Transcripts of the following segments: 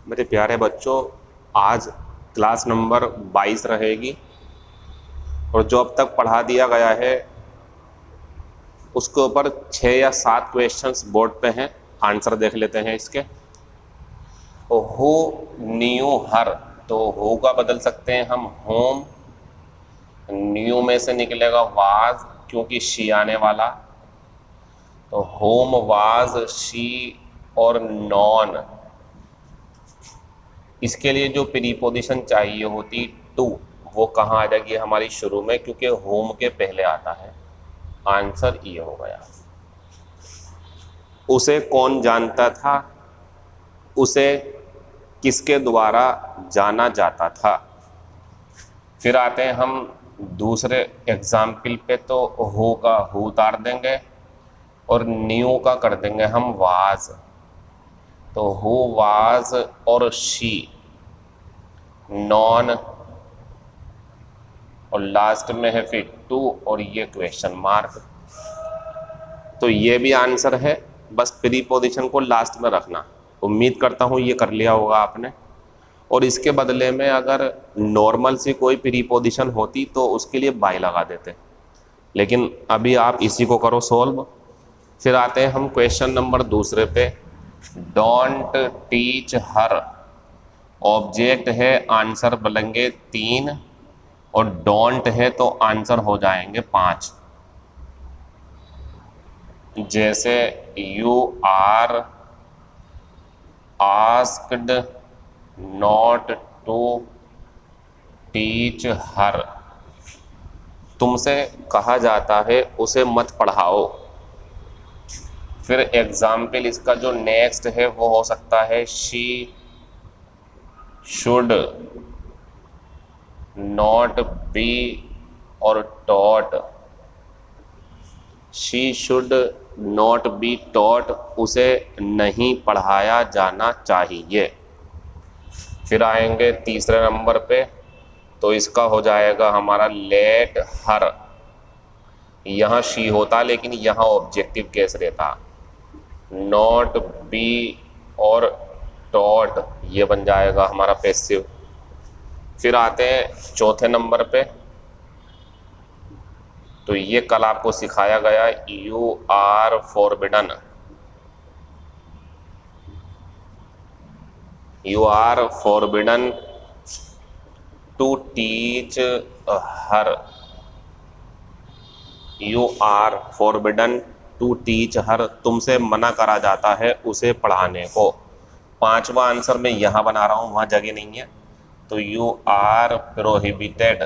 मेरे प्यारे बच्चों, आज क्लास नंबर 22 रहेगी और जो अब तक पढ़ा दिया गया है उसके ऊपर 6 या 7 क्वेश्चंस बोर्ड पे हैं। आंसर देख लेते हैं इसके। हु न्यू हर, तो हु का बदल सकते हैं हम होम। न्यू में से निकलेगा वाज, क्योंकि शी आने वाला, तो होम वाज शी। और नॉन, इसके लिए जो प्रीपोजिशन चाहिए होती टू, वो कहाँ आ जाएगी हमारी शुरू में, क्योंकि होम के पहले आता है। आंसर ये हो गया। उसे कौन जानता था, उसे किसके द्वारा जाना जाता था। फिर आते हैं हम दूसरे एग्जाम्पल पे, तो हु का हु उतार देंगे और न्यू का कर देंगे हम वाज। तो हु वाज और शी नॉन, और लास्ट में है फिर टू और ये क्वेश्चन मार्क। तो ये भी आंसर है, बस प्रीपोजिशन को लास्ट में रखना। उम्मीद करता हूँ ये कर लिया होगा आपने। और इसके बदले में अगर नॉर्मल सी कोई प्रीपोजिशन होती तो उसके लिए बाय लगा देते, लेकिन अभी आप इसी को करो सॉल्व। फिर आते हैं हम क्वेश्चन नंबर दूसरे पे। डोंट टीच हर, ऑब्जेक्ट है, आंसर बनेंगे 3 और डोंट है तो आंसर हो जाएंगे 5। जैसे you are asked not to teach her, तुमसे कहा जाता है उसे मत पढ़ाओ। फिर एग्जाम्पल इसका जो नेक्स्ट है वो हो सकता है शी शुड नॉट बी और taught. She should not be taught, उसे नहीं पढ़ाया जाना चाहिए। फिर आएंगे तीसरे नंबर पे, तो इसका हो जाएगा हमारा लेट हर। यहाँ शी होता लेकिन यहाँ ऑब्जेक्टिव केस रहता। नॉट बी और टॉट, ये बन जाएगा हमारा पैसिव। फिर आते हैं चौथे नंबर पे, तो ये कल आपको सिखाया गया, you are forbidden. You are forbidden to teach her. You are forbidden to teach her, तुमसे मना करा जाता है उसे पढ़ाने को। 5वां आंसर मैं यहाँ बना रहा हूँ, वहाँ जगह नहीं है, तो you are prohibited.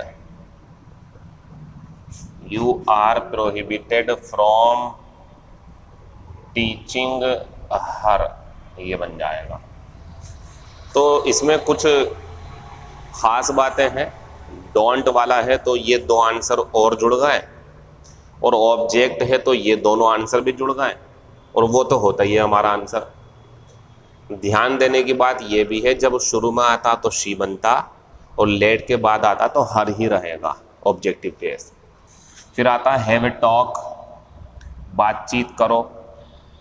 You are prohibited from teaching her, ये बन जाएगा। तो इसमें कुछ खास बातें हैं। डोंट वाला है तो ये 2 आंसर और जुड़ गए, और ऑब्जेक्ट है तो ये दोनों आंसर भी जुड़ गए, और वो तो होता ही है हमारा आंसर। ध्यान देने की बात ये भी है, जब शुरू में आता तो शी बनता और लेट के बाद आता तो हर ही रहेगा ऑब्जेक्टिव केस। फिर आता हैव ए टॉक, बातचीट करो,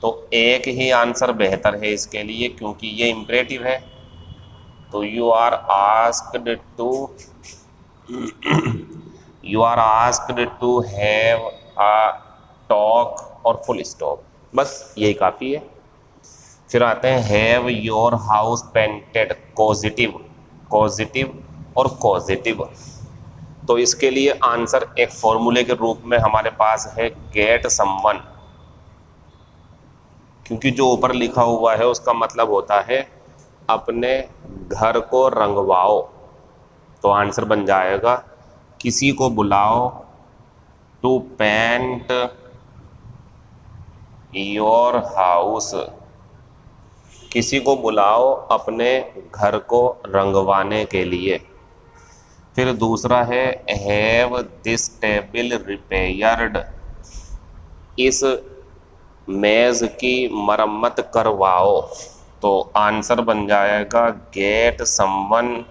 तो एक ही आंसर बेहतर है इसके लिए क्योंकि ये इम्परेटिव है। तो you are asked to have a talk और फुल स्टॉप, बस यही काफ़ी है। फिर आते हैं have your house painted, positive और पॉजिटिव। तो इसके लिए आंसर एक फॉर्मूले के रूप में हमारे पास है गेट समवन, क्योंकि जो ऊपर लिखा हुआ है उसका मतलब होता है अपने घर को रंगवाओ। तो आंसर बन जाएगा किसी को बुलाओ, टू पेंट योर हाउस, किसी को बुलाओ अपने घर को रंगवाने के लिए। फिर दूसरा है हैव दिस टेबल रिपेयर्ड, इस मेज़ की मरम्मत करवाओ। तो आंसर बन जाएगा get someone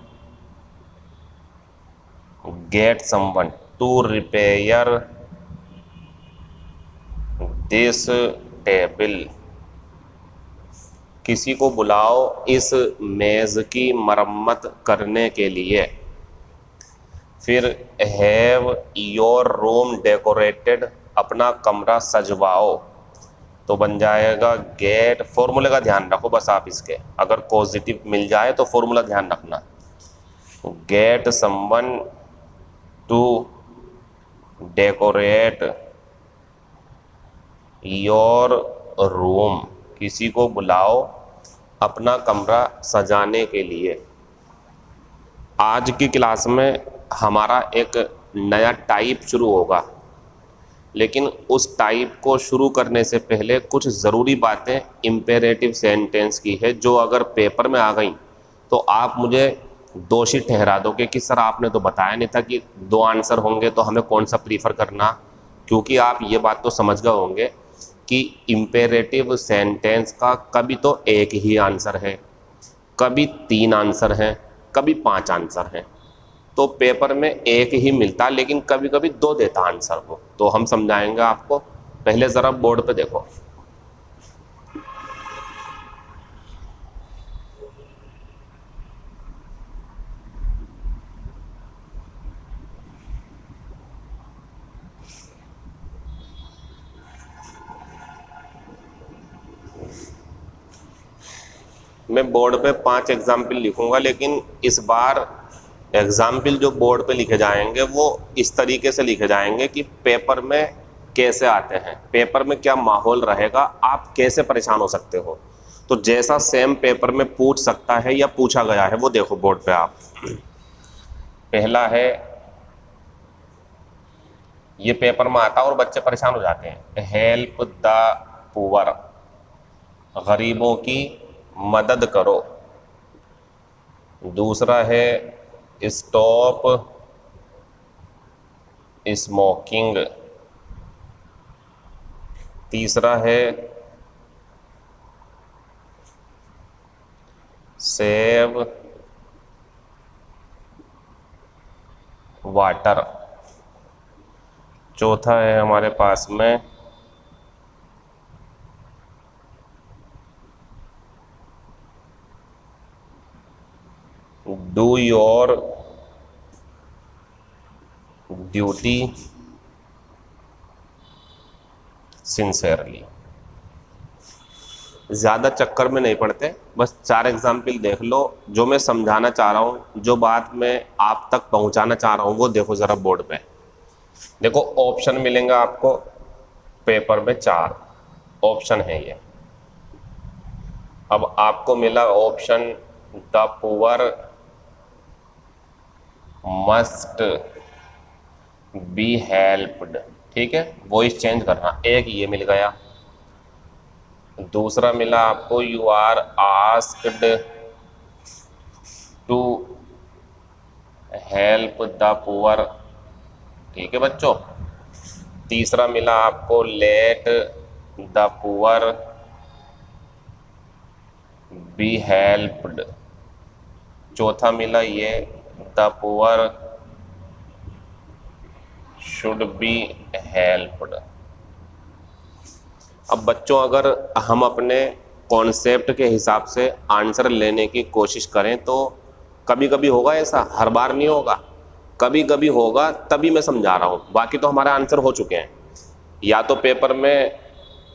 to repair this table. किसी को बुलाओ इस मेज़ की मरम्मत करने के लिए। फिर हैव योर रूम डेकोरेटेड, अपना कमरा सजवाओ। तो बन जाएगा गेट, फॉर्मूले का ध्यान रखो बस आप इसके, अगर पॉजिटिव मिल जाए तो फॉर्मूला ध्यान रखना। Get someone to decorate your room, किसी को बुलाओ अपना कमरा सजाने के लिए। आज की क्लास में हमारा एक नया टाइप शुरू होगा, लेकिन उस टाइप को शुरू करने से पहले कुछ ज़रूरी बातें इम्पेरेटिव सेंटेंस की है, जो अगर पेपर में आ गई तो आप मुझे दोषी ठहरा दोगे कि सर आपने तो बताया नहीं था कि 2 आंसर होंगे तो हमें कौन सा प्रीफर करना। क्योंकि आप ये बात तो समझ गए होंगे कि इम्पेरेटिव सेंटेंस का कभी तो एक ही आंसर है, कभी 3 आंसर हैं, कभी 5 आंसर हैं। तो पेपर में एक ही मिलता, लेकिन कभी कभी 2 देता आंसर को। तो हम समझाएंगे आपको, पहले ज़रा बोर्ड पे देखो। मैं बोर्ड पे 5 एग्जाम्पल लिखूंगा, लेकिन इस बार एग्जाम्पल जो बोर्ड पे लिखे जाएंगे वो इस तरीके से लिखे जाएंगे कि पेपर में कैसे आते हैं, पेपर में क्या माहौल रहेगा, आप कैसे परेशान हो सकते हो। तो जैसा सेम पेपर में पूछ सकता है या पूछा गया है वो देखो बोर्ड पे आप। पहला है, ये पेपर में आता है और बच्चे परेशान हो जाते हैं, हेल्प द पुअर, गरीबों की मदद करो। दूसरा है स्टॉप स्मोकिंग। तीसरा है सेव वाटर। चौथा है हमारे पास में डू योर ड्यूटी सिंसेरली। ज़्यादा चक्कर में नहीं पड़ते, बस 4 एग्जाम्पल देख लो। जो मैं समझाना चाह रहा हूँ, जो बात मैं आप तक पहुँचाना चाह रहा हूँ वो देखो ज़रा बोर्ड पे। देखो ऑप्शन मिलेंगे आपको पेपर में, 4 ऑप्शन है ये। अब आपको मिला option the poor must be helped, ठीक है, वॉइस चेंज करना। एक ये मिल गया। दूसरा मिला आपको you are asked to help the poor, ठीक है बच्चों। तीसरा मिला आपको let the poor be helped. चौथा मिला ये the poor should be helped. अब बच्चों अगर हम अपने कॉन्सेप्ट के हिसाब से आंसर लेने की कोशिश करें तो कभी कभी होगा ऐसा, हर बार नहीं होगा, कभी कभी होगा, तभी मैं समझा रहा हूँ। बाकी तो हमारे आंसर हो चुके हैं। या तो पेपर में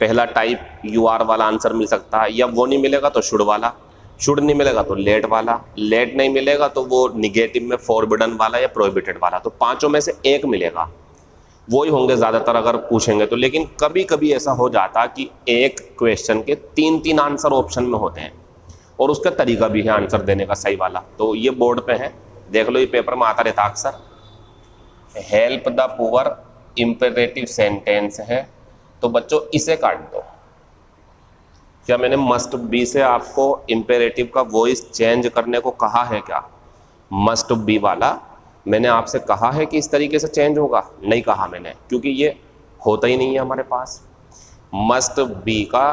पहला टाइप यू आर वाला आंसर मिल सकता है, या वो नहीं मिलेगा तो शुड वाला, शुड नहीं मिलेगा तो लेट वाला, लेट नहीं मिलेगा तो वो निगेटिव में फॉरबिडन वाला या प्रोहिबिटेड वाला। तो 5 में से एक मिलेगा, वो ही होंगे ज़्यादातर अगर पूछेंगे तो। लेकिन कभी कभी ऐसा हो जाता कि एक क्वेश्चन के 3 आंसर ऑप्शन में होते हैं, और उसका तरीका भी है आंसर देने का सही वाला। तो ये बोर्ड पे है, देख लो, ये पेपर में आता रहता अक्सर। Help the poor imperative sentence है, तो बच्चों इसे काट दो। क्या मैंने मस्ट बी से आपको इम्पेरेटिव का वॉइस चेंज करने को कहा है? क्या मस्ट बी वाला मैंने आपसे कहा है कि इस तरीके से चेंज होगा? नहीं कहा मैंने, क्योंकि ये होता ही नहीं है हमारे पास। मस्ट बी का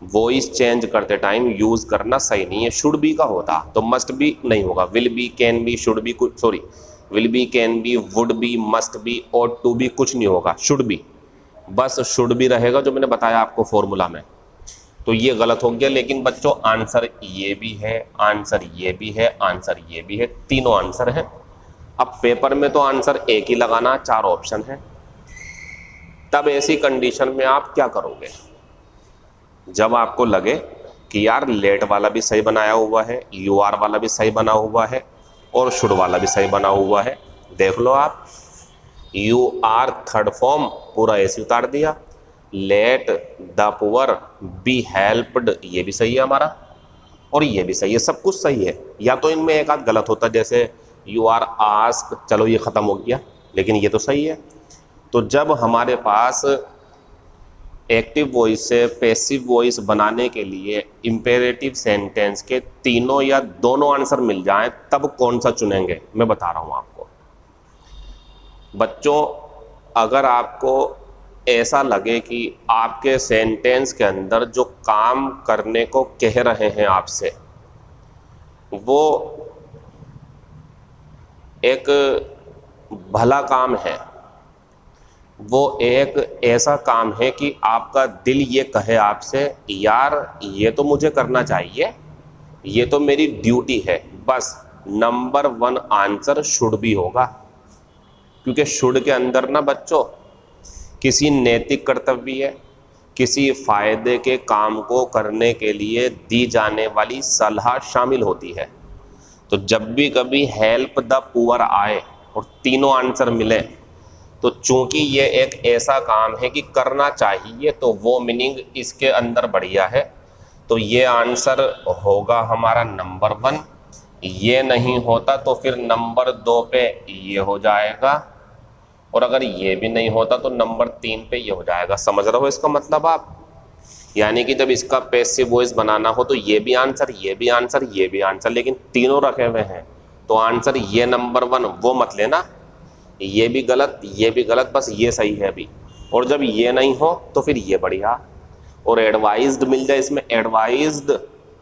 वॉइस चेंज करते टाइम यूज करना सही नहीं है। शुड बी का होता तो मस्ट बी नहीं होगा, will be, can be, should be, sorry will be, can be, would be, must be और टू बी कुछ नहीं होगा, शुड बी, बस शुड बी रहेगा जो मैंने बताया आपको फॉर्मूला में। तो ये गलत हो गया। लेकिन बच्चों आंसर ये भी है, आंसर ये भी है, आंसर ये भी है, तीनों आंसर है। अब पेपर में तो आंसर एक ही लगाना, 4 ऑप्शन है। तब ऐसी कंडीशन में आप क्या करोगे? जब आपको लगे कि यार लेट वाला भी सही बनाया हुआ है, यूआर वाला भी सही बना हुआ है और शुड वाला भी सही बना हुआ है, देख लो आप, यू आर थर्ड फॉर्म पूरा ऐसे उतार दिया, late the poor be helped ये भी सही है हमारा और ये भी सही है, सब कुछ सही है। या तो इनमें एक आध गलत होता, जैसे यू आर आस्क, चलो ये ख़त्म हो गया, लेकिन ये तो सही है। तो जब हमारे पास एक्टिव वॉइस से पैसिव वॉइस बनाने के लिए इंपेरेटिव सेंटेंस के तीनों या दोनों आंसर मिल जाएं, तब कौन सा चुनेंगे मैं बता रहा हूं आपको। बच्चों अगर आपको ऐसा लगे कि आपके सेंटेंस के अंदर जो काम करने को कह रहे हैं आपसे वो एक भला काम है, वो एक ऐसा काम है कि आपका दिल ये कहे आपसे यार ये तो मुझे करना चाहिए, ये तो मेरी ड्यूटी है, बस नंबर 1 आंसर शुड भी होगा। क्योंकि शुड के अंदर ना बच्चों किसी नैतिक कर्तव्य, किसी फायदे के काम को करने के लिए दी जाने वाली सलाह शामिल होती है। तो जब भी कभी हेल्प द पुअर आए और तीनों आंसर मिले, तो चूंकि ये एक ऐसा काम है कि करना चाहिए, तो वो मीनिंग इसके अंदर बढ़िया है। तो ये आंसर होगा हमारा नंबर 1। ये नहीं होता तो फिर नंबर 2 पे ये हो जाएगा, और अगर ये भी नहीं होता तो नंबर 3 पे ये हो जाएगा। समझ रहे हो इसका मतलब आप? यानी कि जब इसका पैसिव वॉइस बनाना हो तो ये भी आंसर, ये भी आंसर, ये भी आंसर, लेकिन तीनों रखे हुए हैं, तो आंसर ये नंबर 1 वो मत लेना, ये भी गलत, ये भी गलत, बस ये सही है अभी। और जब ये नहीं हो तो फिर ये बढ़िया, और एडवाइज्ड मिल जाए इसमें, एडवाइज्ड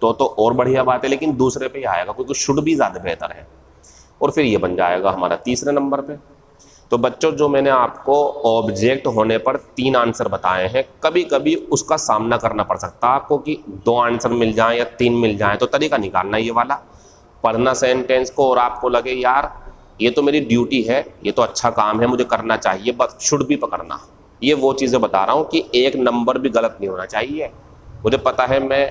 तो और बढ़िया बात है, लेकिन दूसरे पे ही आएगा क्योंकि शुड भी ज़्यादा बेहतर है, और फिर ये बन जाएगा हमारा तीसरे नंबर पे। तो बच्चों जो मैंने आपको ऑब्जेक्ट होने पर 3 आंसर बताए हैं, कभी कभी उसका सामना करना पड़ सकता है आपको कि 2 आंसर मिल जाएं या 3 मिल जाएं, तो तरीका निकालना ये वाला, पढ़ना सेंटेंस को और आपको लगे यार ये तो मेरी ड्यूटी है, ये तो अच्छा काम है, मुझे करना चाहिए, बस शुड भी पकड़ना। ये वो चीज़ें बता रहा हूँ कि एक नंबर भी गलत नहीं होना चाहिए। मुझे पता है मैं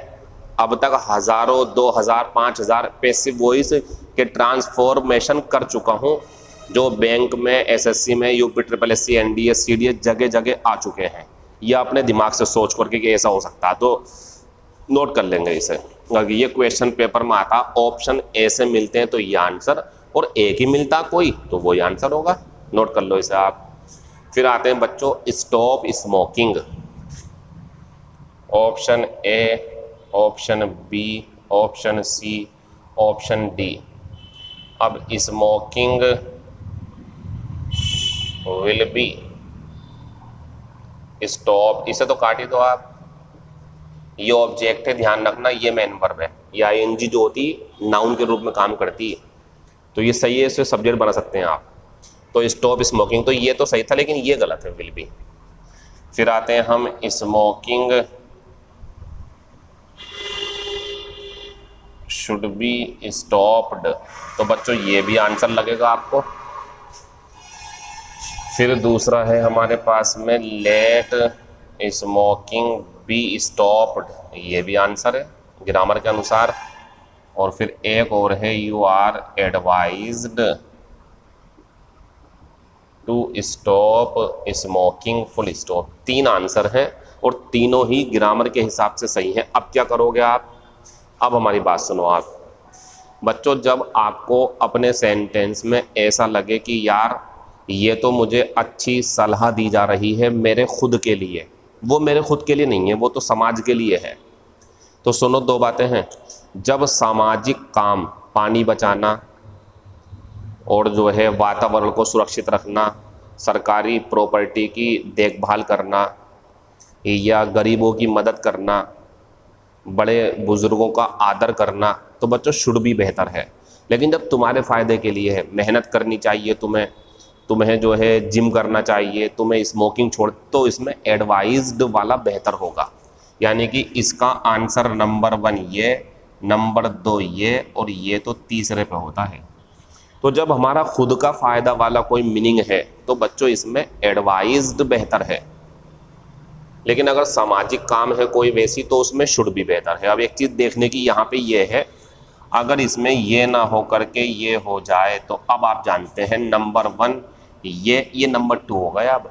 अब तक हज़ारों, 2000, 5000 पैसिव वॉइस के ट्रांसफॉर्मेशन कर चुका हूँ, जो बैंक में, एसएससी में, यूपीSSC, एनडीए, सीडीएस जगह जगह आ चुके हैं। या अपने दिमाग से सोच करके कि ऐसा हो सकता है, तो नोट कर लेंगे इसे। अगर ये क्वेश्चन पेपर में आता ऑप्शन ए से मिलते हैं तो ये आंसर, और एक ही मिलता कोई तो वही आंसर होगा। नोट कर लो इसे आप। फिर आते हैं बच्चों stop smoking, option A, option B, option C, option D. अब स्मोकिंग विल बी स्टॉप, इसे तो काट ही दो आप। ये ऑब्जेक्ट है, ध्यान रखना, ये मेन वर्ब है, या आईएनजी जो होती नाउन के रूप में काम करती है, तो ये सही है, इसे सब्जेक्ट बना सकते हैं आप। तो स्टॉप स्मोकिंग, तो ये तो सही था, लेकिन ये गलत है, विल बी। फिर आते हैं हम स्मोकिंग शुड बी स्टॉप्ड, तो बच्चों ये भी आंसर लगेगा आपको। फिर दूसरा है हमारे पास में लेट स्मोकिंग बी स्टॉप्ड, ये भी आंसर है ग्रामर के अनुसार। और फिर एक और है you are advised to stop smoking full stop. 3 answer हैं और तीनों ही ग्रामर के हिसाब से सही हैं। अब क्या करोगे आप? अब हमारी बात सुनो आप बच्चों, जब आपको अपने सेंटेंस में ऐसा लगे कि यार ये तो मुझे अच्छी सलाह दी जा रही है मेरे खुद के लिए, वो मेरे खुद के लिए नहीं है, वो तो समाज के लिए है। तो सुनो 2 बातें हैं। जब सामाजिक काम, पानी बचाना और जो है वातावरण को सुरक्षित रखना, सरकारी प्रॉपर्टी की देखभाल करना, या गरीबों की मदद करना, बड़े बुजुर्गों का आदर करना, तो बच्चों शुड भी बेहतर है। लेकिन जब तुम्हारे फ़ायदे के लिए है, मेहनत करनी चाहिए तुम्हें जो है जिम करना चाहिए, तुम्हें स्मोकिंग छोड़, तो इसमें एडवाइज्ड वाला बेहतर होगा। यानी कि इसका आंसर नंबर 1 ये, नंबर 2 ये, और ये तो तीसरे पे होता है। तो जब हमारा खुद का फ़ायदा वाला कोई मीनिंग है तो बच्चों इसमें एडवाइज्ड बेहतर है, लेकिन अगर सामाजिक काम है कोई वैसी तो उसमें शुड भी बेहतर है। अब एक चीज़ देखने की यहाँ पे ये है, अगर इसमें ये ना हो करके ये हो जाए तो अब आप जानते हैं नंबर 1 ये नंबर 2 हो गया अब,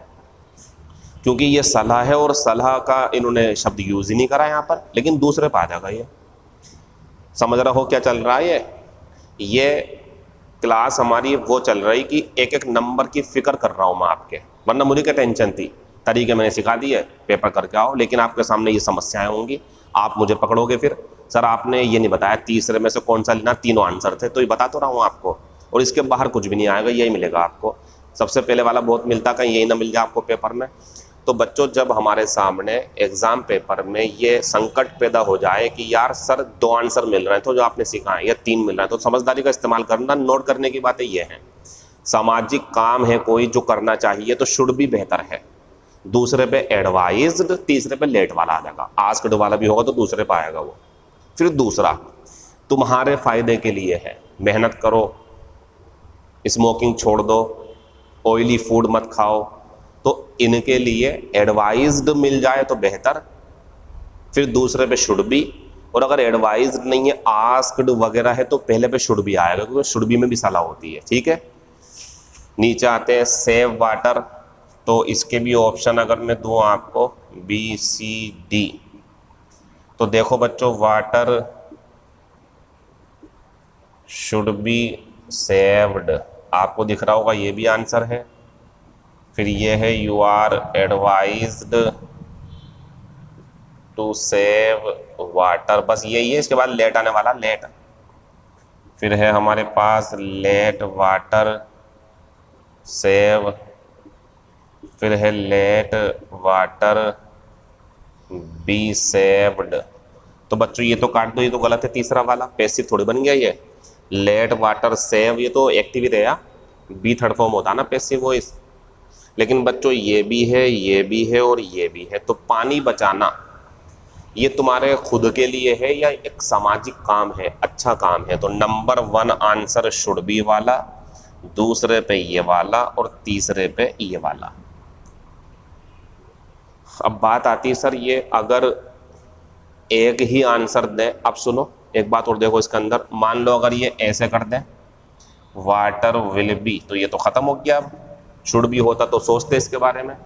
क्योंकि ये सलाह है और सलाह का इन्होंने शब्द यूज़ ही नहीं करा यहाँ पर, लेकिन दूसरे पे आ जाएगा ये। समझ रहा हो क्या चल रहा है ये क्लास हमारी वो चल रही कि एक एक नंबर की फिक्र कर रहा हूँ मैं आपके, वरना मुझे क्या टेंशन थी, तरीके मैंने सिखा दिए, पेपर करके आओ। लेकिन आपके सामने ये समस्याएं होंगी, आप मुझे पकड़ोगे फिर, सर आपने ये नहीं बताया तीसरे में से कौन सा लेना, तीनों आंसर थे, तो ये बता तो रहा हूँ आपको, और इसके बाहर कुछ भी नहीं आएगा, यही मिलेगा आपको। सबसे पहले वाला बहुत मिलता, कहीं यही ना मिल जाए आपको पेपर में। तो बच्चों जब हमारे सामने एग्ज़ाम पेपर में ये संकट पैदा हो जाए कि यार सर 2 आंसर मिल रहे हैं तो जो आपने सीखा है, या 3 मिल रहे हैं, तो समझदारी का इस्तेमाल करना। नोट करने की बातें ये हैं, सामाजिक काम है कोई जो करना चाहिए तो शुड भी बेहतर है, दूसरे पे एडवाइज्ड, तीसरे पे लेट वाला आ जाएगा। आस्क्ड वाला भी होगा तो दूसरे पे आएगा वो। फिर दूसरा तुम्हारे फ़ायदे के लिए है, मेहनत करो, स्मोकिंग छोड़ दो, ऑयली फूड मत खाओ, तो इनके लिए एडवाइज्ड मिल जाए तो बेहतर, फिर दूसरे पे शुड भी, और अगर एडवाइज्ड नहीं है आस्क्ड वगैरह है तो पहले पे शुड भी आएगा, क्योंकि शुड भी में भी सलाह होती है। ठीक है, नीचे आते हैं सेव वाटर, तो इसके भी ऑप्शन अगर मैं दूँ आपको BCD, तो देखो बच्चों वाटर शुड बी सेव्ड, आपको दिख रहा होगा ये भी आंसर है। फिर ये है you are advised to save water, बस यही है, इसके बाद लेट आने वाला लेट। फिर है हमारे पास लेट वाटर सेव, फिर है लेट वाटर बी सेव्ड। तो बच्चों ये तो काट दो, ये तो गलत है, तीसरा वाला पैसिव थोड़ी बन गया ये, लेट वाटर सेव ये तो एक्टिव ही रहेगा, बी थर्ड फॉर्म होता है ना पैसिव वॉइस। लेकिन बच्चों ये भी है, ये भी है और ये भी है, तो पानी बचाना ये तुम्हारे खुद के लिए है या एक सामाजिक काम है, अच्छा काम है, तो नंबर 1 आंसर शुड बी वाला, दूसरे पे ये वाला और तीसरे पे ये वाला। अब बात आती है सर ये अगर एक ही आंसर दें, अब सुनो एक बात और देखो इसके अंदर, मान लो अगर ये ऐसे कर दें वाटर विल बी, तो ये तो ख़त्म हो गया, अब शुड भी होता तो सोचते इसके बारे में।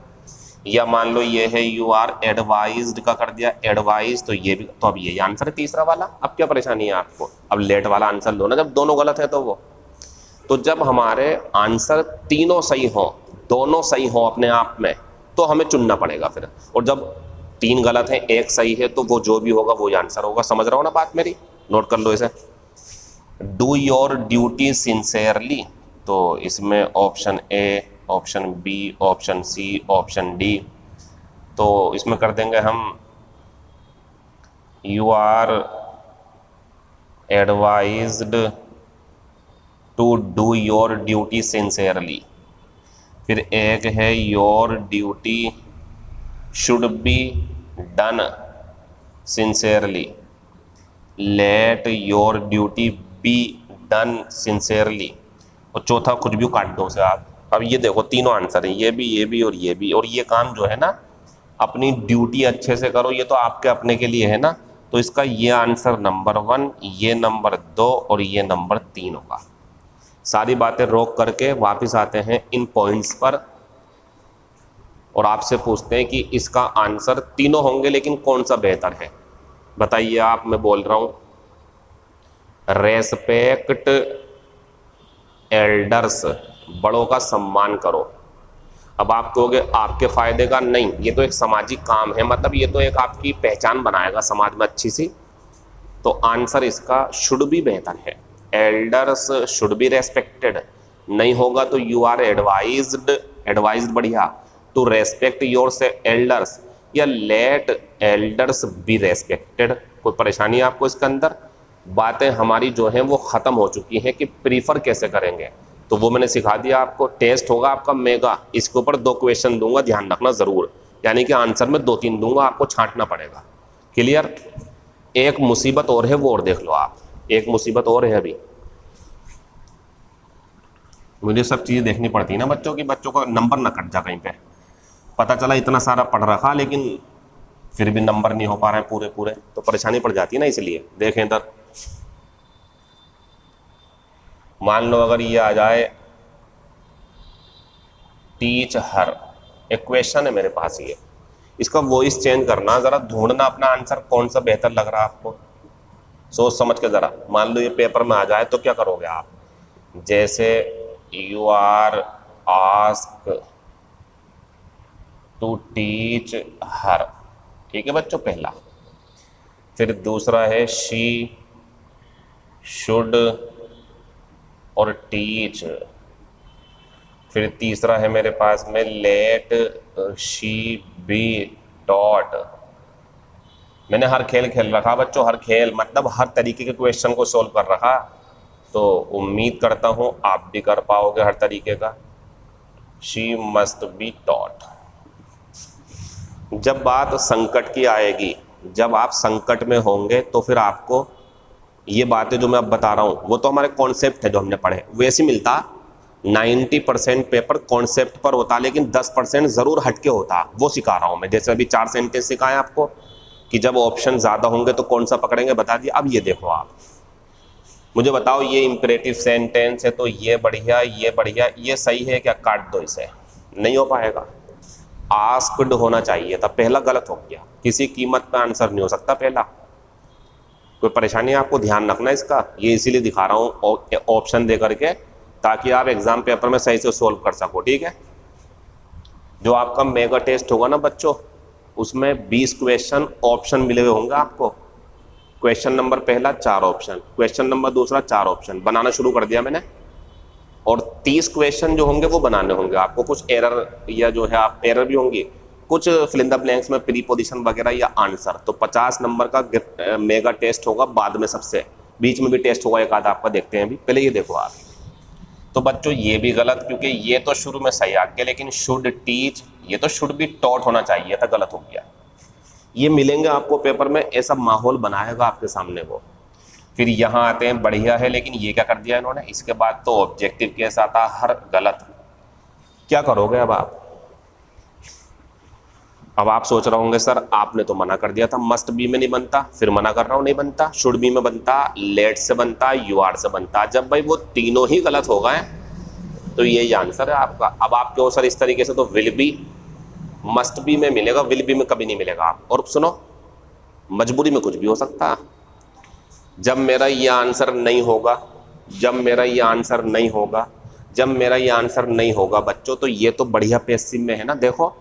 या मान लो ये है यू आर एडवाइज्ड का कर दिया एडवाइज, तो ये भी, तो अब ये आंसर है तीसरा वाला। अब क्या परेशानी है आपको, अब लेट वाला आंसर लो ना, जब दोनों गलत है तो वो। तो जब हमारे आंसर तीनों सही हों, दोनों सही हों अपने आप में, तो हमें चुनना पड़ेगा फिर, और जब 3 गलत हैं 1 सही है तो वो जो भी होगा वो आंसर होगा। समझ रहा हो ना बात मेरी, नोट कर लो इसे। डू योर ड्यूटी सिंसेयरली, तो इसमें option A, option B, option C, option D, तो इसमें कर देंगे हम you are advised to do your duty sincerely. फिर एक है your duty should be done sincerely, let your duty be done sincerely, और चौथा कुछ भी काट दो उसे आप। अब ये देखो तीनों आंसर हैं, ये भी और ये भी, और ये काम जो है ना अपनी ड्यूटी अच्छे से करो, ये तो आपके अपने के लिए है ना, तो इसका ये आंसर नंबर 1, ये नंबर 2 और ये नंबर 3 होगा। सारी बातें रोक करके वापस आते हैं इन पॉइंट्स पर और आपसे पूछते हैं कि इसका आंसर तीनों होंगे लेकिन कौन सा बेहतर है, बताइए आप। मैं बोल रहा हूँ रेस्पेक्ट एल्डर्स, बड़ों का सम्मान करो। अब आप कहोगे आपके फ़ायदे का, नहीं, ये तो एक सामाजिक काम है, मतलब ये तो एक आपकी पहचान बनाएगा समाज में अच्छी सी, तो आंसर इसका शुड भी बेहतर है। एल्डर्स शुड बी रेस्पेक्टेड, नहीं होगा तो यू आर एडवाइज्ड बढ़िया टू रेस्पेक्ट योर से एल्डर्स, या लेट एल्डर्स बी रेस्पेक्टेड। कोई परेशानी है आपको इसके अंदर? बातें हमारी जो हैं वो ख़त्म हो चुकी हैं कि प्रीफर कैसे करेंगे, तो वो मैंने सिखा दिया आपको। टेस्ट होगा आपका मेगा, इसके ऊपर 2 क्वेश्चन दूंगा, ध्यान रखना ज़रूर, यानी कि आंसर में 2-3 दूंगा, आपको छांटना पड़ेगा। क्लियर। एक मुसीबत और है, वो और देख लो आप, एक मुसीबत और है अभी। मुझे सब चीज़ें देखनी पड़ती है ना बच्चों की, बच्चों का नंबर ना कट जा कहीं पे। पता चला इतना सारा पढ़ रखा लेकिन फिर भी नंबर नहीं हो पा रहे हैं पूरे पूरे, तो परेशानी पड़ जाती है ना। इसलिए देखें इधर, मान लो अगर ये आ जाए टीच हर, एक क्वेश्चन है मेरे पास ये, इसका वॉइस चेंज करना, ज़रा ढूंढना अपना आंसर कौन सा बेहतर लग रहा है आपको, सोच समझ के ज़रा। मान लो ये पेपर में आ जाए तो क्या करोगे आप, जैसे you are ask to teach her, ठीक है बच्चों, पहला। फिर दूसरा है शी शुड और टीच। फिर तीसरा है मेरे पास में लेट शी बी टॉट। मैंने हर खेल खेल रखा बच्चों, हर खेल मतलब हर तरीके के क्वेश्चन को सोल्व कर रखा, तो उम्मीद करता हूँ आप भी कर पाओगे हर तरीके का। She must be taught. जब बात संकट की आएगी, जब आप संकट में होंगे तो फिर आपको ये बातें जो मैं अब बता रहा हूँ वो तो हमारे कॉन्सेप्ट है जो हमने पढ़े, वैसे मिलता 90% पेपर कॉन्सेप्ट पर होता, लेकिन 10% ज़रूर हटके होता, वो सिखा रहा हूँ मैं। जैसे अभी 4 सेंटेंस सिखाए आपको कि जब ऑप्शन ज़्यादा होंगे तो कौन सा पकड़ेंगे, बता दिया। अब ये देखो आप, मुझे बताओ ये इम्परेटिव सेंटेंस है तो ये बढ़िया, ये बढ़िया, ये सही है क्या, काट दो इसे, नहीं हो पाएगा। आस्क्ड होना चाहिए था, पहला गलत हो गया, किसी कीमत पे आंसर नहीं हो सकता पहला। कोई परेशानी है आपको, ध्यान रखना इसका, ये इसीलिए दिखा रहा हूँ ऑप्शन दे करके, ताकि आप एग्जाम पेपर में सही से सोल्व कर सको, ठीक है। जो आपका मेगा टेस्ट होगा ना बच्चों, उसमें 20 क्वेश्चन ऑप्शन मिले हुए होंगे आपको। क्वेश्चन नंबर पहला 4 ऑप्शन, क्वेश्चन नंबर दूसरा 4 ऑप्शन, बनाना शुरू कर दिया मैंने। और 30 क्वेश्चन जो होंगे वो बनाने होंगे आपको, कुछ एरर या जो है आप एरर भी होंगी, कुछ फिल इन द ब्लैंक्स में प्रीपोजिशन वगैरह या आंसर। तो 50 नंबर का मेगा टेस्ट होगा, बाद में सबसे बीच में भी टेस्ट होगा एक आधा आपका, देखते हैं अभी, पहले ये देखो आप। तो बच्चों ये भी गलत, क्योंकि ये तो शुरू में सही आ गया, लेकिन शुड टीच, ये तो शुड भी टॉट होना चाहिए था, गलत हो गया। ये मिलेंगे आपको पेपर में, ऐसा माहौल बनाएगा आपके सामने वो। फिर यहाँ आते हैं, बढ़िया है, लेकिन ये क्या कर दिया इन्होंने, इसके बाद तो ऑब्जेक्टिव केस आता हर, गलत। क्या करोगे अब आप? अब आप सोच रहे होंगे सर आपने तो मना कर दिया था, मस्ट बी में नहीं बनता, फिर मना कर रहा हूँ नहीं बनता, शुड बी में बनता, लेट से बनता, यू आर से बनता। जब भाई वो तीनों ही गलत हो गए तो यही आंसर है आपका। अब आप क्यों सर इस तरीके से, तो विल बी मस्ट बी में मिलेगा, विल बी में कभी नहीं मिलेगा आप। और सुनो, मजबूरी में कुछ भी हो सकता। जब मेरा ये आंसर नहीं होगा, जब मेरा ये आंसर नहीं होगा, जब मेरा ये आंसर नहीं होगा बच्चों, तो ये तो बढ़िया पैसिव में है ना। देखो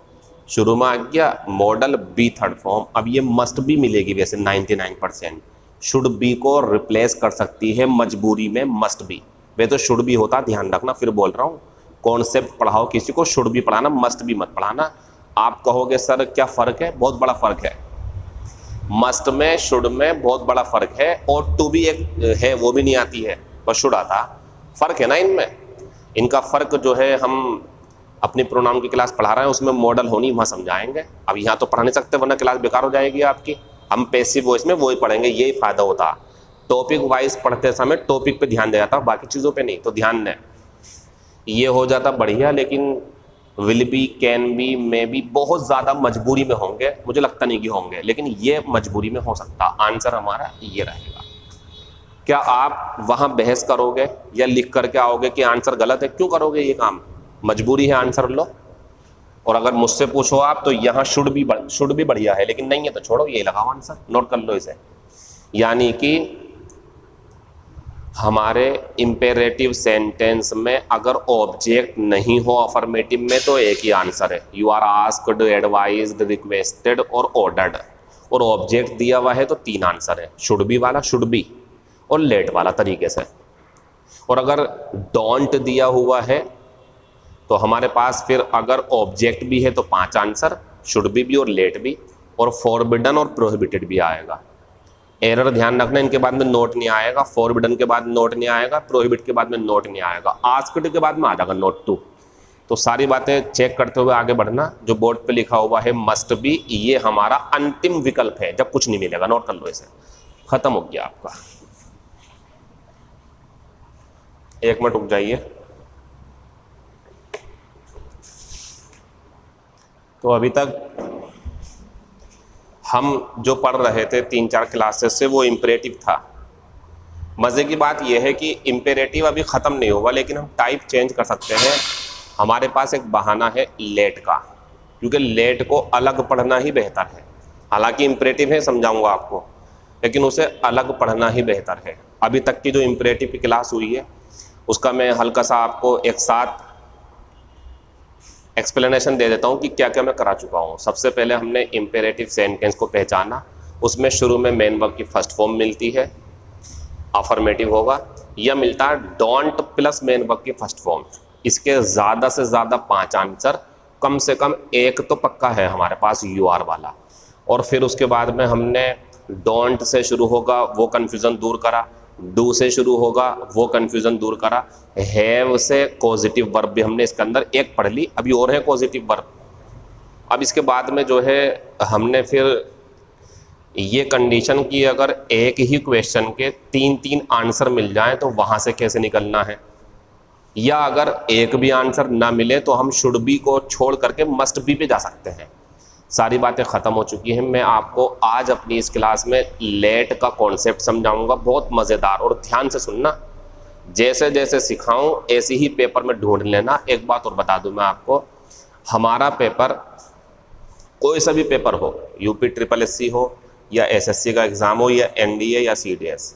शुरू में आ गया मॉडल बी थर्ड फॉर्म, अब ये मस्ट बी मिलेगी वैसे 99%। शुड बी को रिप्लेस कर सकती है मजबूरी में मस्ट बी, वे तो शुड बी होता, ध्यान रखना। फिर बोल रहा हूँ, कॉन्सेप्ट पढ़ाओ किसी को, शुड बी पढ़ाना, मस्ट बी मत पढ़ाना। आप कहोगे सर क्या फ़र्क है, बहुत बड़ा फ़र्क है, मस्ट में शुड में बहुत बड़ा फ़र्क है। और टू भी एक है, वो भी नहीं आती है, बस शुड आता। फ़र्क है ना इनमें, इनका फ़र्क जो है हम अपनी प्रोनाउन की क्लास पढ़ा रहे हैं, उसमें मॉडल होनी, वहाँ समझाएंगे। अब यहाँ तो पढ़ा नहीं सकते वरना क्लास बेकार हो जाएगी आपकी। हम पैसिव वॉइस में वही पढ़ेंगे, यही फ़ायदा होता। टॉपिक वाइज पढ़ते समय टॉपिक पे ध्यान दे जाता, बाकी चीज़ों पे नहीं, तो ध्यान दें, ये हो जाता बढ़िया। लेकिन will be, can be, may be बहुत ज़्यादा मजबूरी में होंगे, मुझे लगता नहीं कि होंगे, लेकिन ये मजबूरी में हो सकता। आंसर हमारा ये रहेगा। क्या आप वहाँ बहस करोगे या लिख करके आओगे कि आंसर गलत है? क्यों करोगे ये काम? मजबूरी है, आंसर लो। और अगर मुझसे पूछो आप तो यहाँ शुड भी बढ़िया है, लेकिन नहीं है तो छोड़ो, ये लगाओ आंसर, नोट कर लो इसे। यानी कि हमारे इम्पेरेटिव सेंटेंस में अगर ऑब्जेक्ट नहीं हो अफर्मेटिव में तो एक ही आंसर है, you are asked, advised, requested और ऑर्डर्ड। और ऑब्जेक्ट दिया हुआ है तो 3 आंसर है, शुड बी वाला, शुड बी और लेट वाला तरीके से। और अगर डोंट दिया हुआ है तो हमारे पास फिर अगर ऑब्जेक्ट भी है तो 5 आंसर, शुड भी और लेट भी, और फॉरबिडन और प्रोहिबिटेड भी आएगा। एरर ध्यान रखना, इनके बाद में नोट नहीं आएगा, फॉरबिडन के बाद नोट नहीं आएगा, प्रोहिबिट के बाद में नोट नहीं आएगा, आस्क्ड के बाद में आ जाएगा नोट टू। तो सारी बातें चेक करते हुए आगे बढ़ना। जो बोर्ड पे लिखा हुआ है मस्ट बी, ये हमारा अंतिम विकल्प है जब कुछ नहीं मिलेगा। नोट कर लो इसे, खत्म हो गया आपका। 1 मिनट रुक जाइए। तो अभी तक हम जो पढ़ रहे थे 3-4 क्लासेस से वो इम्परेटिव था। मज़े की बात यह है कि इम्पेरेटिव अभी ख़त्म नहीं हुआ, लेकिन हम टाइप चेंज कर सकते हैं। हमारे पास एक बहाना है लेट का, क्योंकि लेट को अलग पढ़ना ही बेहतर है। हालांकि इम्परेटिव है, समझाऊंगा आपको, लेकिन उसे अलग पढ़ना ही बेहतर है। अभी तक की जो इम्परेटिव की क्लास हुई है उसका मैं हल्का सा आपको एक साथ एक्सप्लेनेशन दे देता हूँ कि क्या क्या मैं करा चुका हूँ। सबसे पहले हमने इम्पेरेटिव सेंटेंस को पहचाना। उसमें शुरू में मेन वर्ब की फर्स्ट फॉर्म मिलती है, अफर्मेटिव होगा। यह मिलता है डोंट प्लस मेन वर्ब की फर्स्ट फॉर्म। इसके ज़्यादा से ज़्यादा 5 आंसर, कम से कम एक तो पक्का है हमारे पास यू आर वाला। और फिर उसके बाद में हमने डोंट से शुरू होगा वो कन्फ्यूज़न दूर करा, डू से शुरू होगा वो कन्फ्यूज़न दूर करा, हैव से पॉजिटिव वर्ब भी हमने इसके अंदर एक पढ़ ली, अभी और है पॉजिटिव वर्ब। अब इसके बाद में जो है हमने फिर ये कंडीशन की अगर एक ही क्वेश्चन के 3-3 आंसर मिल जाएं तो वहाँ से कैसे निकलना है, या अगर एक भी आंसर ना मिले तो हम शुड बी को छोड़ करके मस्ट बी पे जा सकते हैं। सारी बातें ख़त्म हो चुकी हैं। मैं आपको आज अपनी इस क्लास में लेट का कॉन्सेप्ट समझाऊंगा, बहुत मज़ेदार। और ध्यान से सुनना, जैसे जैसे सिखाऊं ऐसे ही पेपर में ढूंढ लेना। एक बात और बता दूं मैं आपको, हमारा पेपर कोई सा भी पेपर हो, यूपी SSSC हो या SSC का एग्ज़ाम हो या NDA या CDS,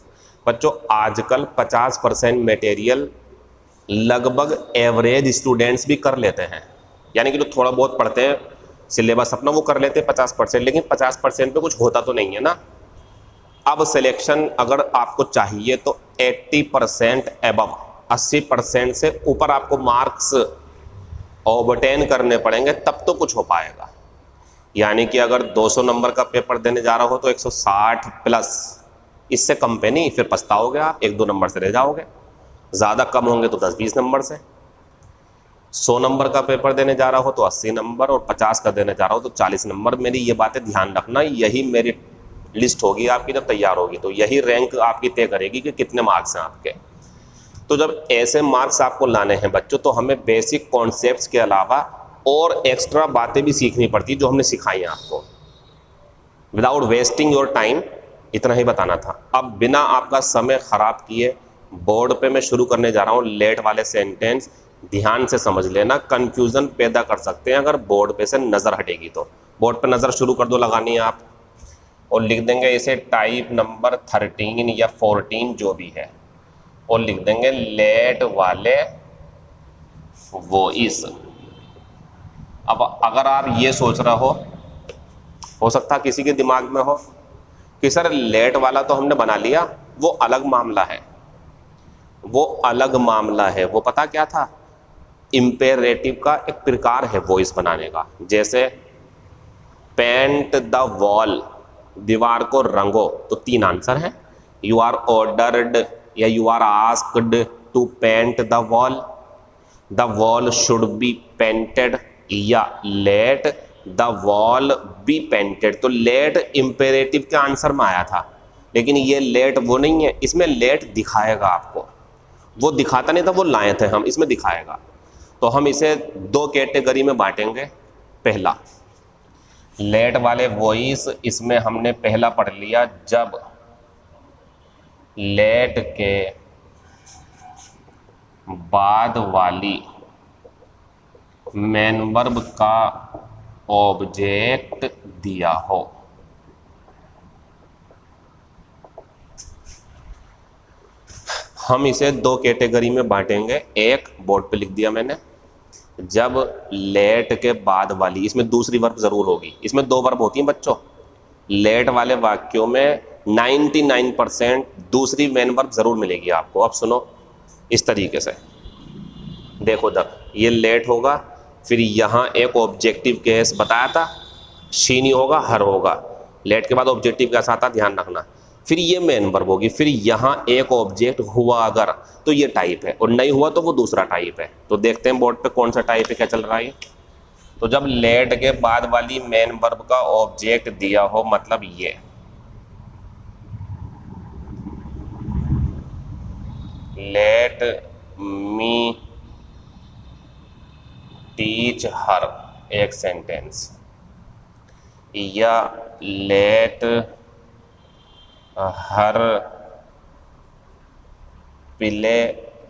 बच्चों आजकल 50% मटेरियल लगभग एवरेज स्टूडेंट्स भी कर लेते हैं। यानी कि जो थोड़ा बहुत पढ़ते हैं सिलेबस अपना वो कर लेते हैं 50%, लेकिन 50% पे कुछ होता तो नहीं है ना। अब सिलेक्शन अगर आपको चाहिए तो 80% एबव, 80% से ऊपर आपको मार्क्स ऑब्टेन करने पड़ेंगे, तब तो कुछ हो पाएगा। यानी कि अगर 200 नंबर का पेपर देने जा रहा हो तो 160 प्लस, इससे कम पे नहीं, फिर पछताओगे आप, 1-2 नंबर से रह जाओगे। ज़्यादा कम होंगे तो 10-20 नंबर से। 100 नंबर का पेपर देने जा रहा हो तो 80 नंबर, और 50 का देने जा रहा हो तो 40 नंबर। मेरी ये बातें ध्यान रखना, यही मेरी लिस्ट होगी आपकी जब तैयार होगी, तो यही रैंक आपकी तय करेगी कि कितने मार्क्स हैं आपके। तो जब ऐसे मार्क्स आपको लाने हैं बच्चों, तो हमें बेसिक कॉन्सेप्ट्स के अलावा और एक्स्ट्रा बातें भी सीखनी पड़ती जो हमने सिखाई हैं आपको। विदाउट वेस्टिंग योर टाइम, इतना ही बताना था। अब बिना आपका समय ख़राब किए बोर्ड पे मैं शुरू करने जा रहा हूँ लेट वाले सेंटेंस। ध्यान से समझ लेना, कंफ्यूजन पैदा कर सकते हैं अगर बोर्ड पे से नज़र हटेगी तो। बोर्ड पे नज़र शुरू कर दो लगानी है आप, और लिख देंगे इसे टाइप नंबर 13 या 14 जो भी है, और लिख देंगे लेट वाले वॉइस। अब अगर आप ये सोच रहे हो सकता किसी के दिमाग में हो कि सर लेट वाला तो हमने बना लिया, वो अलग मामला है, वो अलग मामला है। वो पता क्या था, इम्पेरेटिव का एक प्रकार है वॉइस बनाने का। जैसे पेंट द वॉल, दीवार को रंगो, तो 3 आंसर हैं। यू आर ऑर्डर्ड या you are asked to paint the wall should be painted, या let the wall be painted. तो लेट इम्पेरेटिव के आंसर में आया था, लेकिन ये लेट वो नहीं है, इसमें लेट दिखाएगा आपको। वो दिखाता नहीं था, वो लाए थे हम, इसमें दिखाएगा। तो हम इसे 2 कैटेगरी में बांटेंगे। पहला लेट वाले वॉइस, इसमें हमने पहला पढ़ लिया जब लेट के बाद वाली मेन वर्ब का ऑब्जेक्ट दिया हो। हम इसे 2 कैटेगरी में बांटेंगे। एक बोर्ड पे लिख दिया मैंने, जब लेट के बाद वाली, इसमें दूसरी वर्ब जरूर होगी। इसमें 2 वर्ब होती हैं बच्चों। लेट वाले वाक्यों में 99% दूसरी मेन वर्ब जरूर मिलेगी आपको। अब सुनो इस तरीके से, देखो जब ये लेट होगा, फिर यहाँ एक ऑब्जेक्टिव केस बताया था, शी नहीं होगा, हर होगा। लेट के बाद ऑब्जेक्टिव कैसा आता, ध्यान रखना। फिर ये मेन वर्ब होगी, फिर यहाँ एक ऑब्जेक्ट हुआ अगर तो ये टाइप है, और नहीं हुआ तो वो दूसरा टाइप है। तो देखते हैं बोर्ड पे कौन सा टाइप है, क्या चल रहा है। तो जब लेट के बाद वाली मेन वर्ब का ऑब्जेक्ट दिया हो, मतलब ये लेट मी टीच हर एक सेंटेंस, या लेट हर प्ले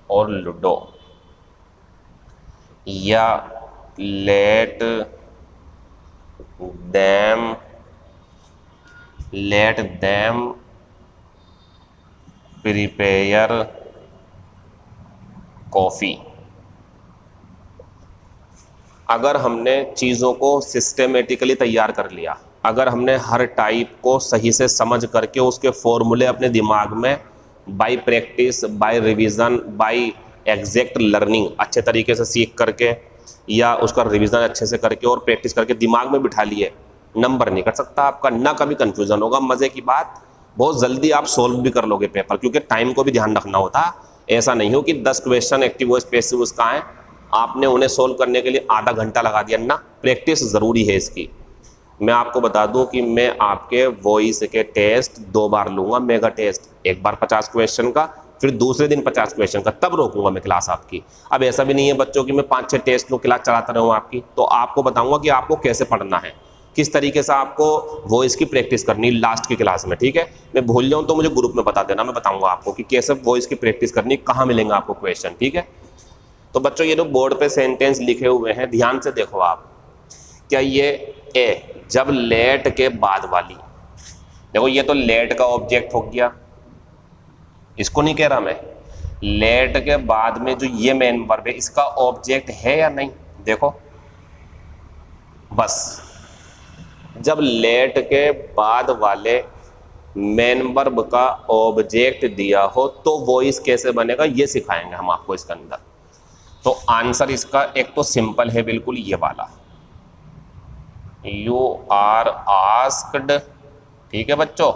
और लूडो, या लेट देम प्रिपेयर कॉफ़ी। अगर हमने चीज़ों को सिस्टेमेटिकली तैयार कर लिया, अगर हमने हर टाइप को सही से समझ करके उसके फॉर्मूले अपने दिमाग में by practice, by revision, by exact learning अच्छे तरीके से सीख करके, या उसका रिवीजन अच्छे से करके और प्रैक्टिस करके दिमाग में बिठा लिए, नंबर नहीं कर सकता आपका, ना कभी कंफ्यूजन होगा। मज़े की बात, बहुत जल्दी आप सोल्व भी कर लोगे पेपर, क्योंकि टाइम को भी ध्यान रखना होता। ऐसा नहीं हो कि 10 question active voice passive voice का है, आपने उन्हें सोल्व करने के लिए आधा घंटा लगा दिया ना। प्रैक्टिस ज़रूरी है इसकी। मैं आपको बता दूं कि मैं आपके वॉइस के टेस्ट 2 बार लूँगा, मेगा टेस्ट, एक बार 50 क्वेश्चन का, फिर दूसरे दिन 50 क्वेश्चन का, तब रोकूंगा मैं क्लास आपकी। अब ऐसा भी नहीं है बच्चों कि मैं 5-6 टेस्ट लूँ, क्लास चलाता रहूँ आपकी। तो आपको बताऊँगा कि आपको कैसे पढ़ना है, किस तरीके से आपको वॉइस की प्रैक्टिस करनी लास्ट की क्लास में, ठीक है। मैं भूल जाऊँ तो मुझे ग्रुप में बता देना, मैं बताऊँगा आपको कि कैसे वॉइस की प्रैक्टिस करनी, कहाँ मिलेंगे आपको क्वेश्चन, ठीक है। तो बच्चों ये जो बोर्ड पे सेंटेंस लिखे हुए हैं, ध्यान से देखो आप। क्या ये ए जब लेट के बाद वाली, देखो ये तो लेट का ऑब्जेक्ट हो गया, इसको नहीं कह रहा मैं। लेट के बाद में जो ये मेन वर्ब है, इसका ऑब्जेक्ट है या नहीं, देखो बस। जब लेट के बाद वाले मेन वर्ब का ऑब्जेक्ट दिया हो तो वॉइस कैसे बनेगा, ये सिखाएंगे हम आपको इसके अंदर। तो आंसर इसका एक तो सिंपल है बिल्कुल, ये वाला, यू आर आस्क्ड, ठीक है बच्चों।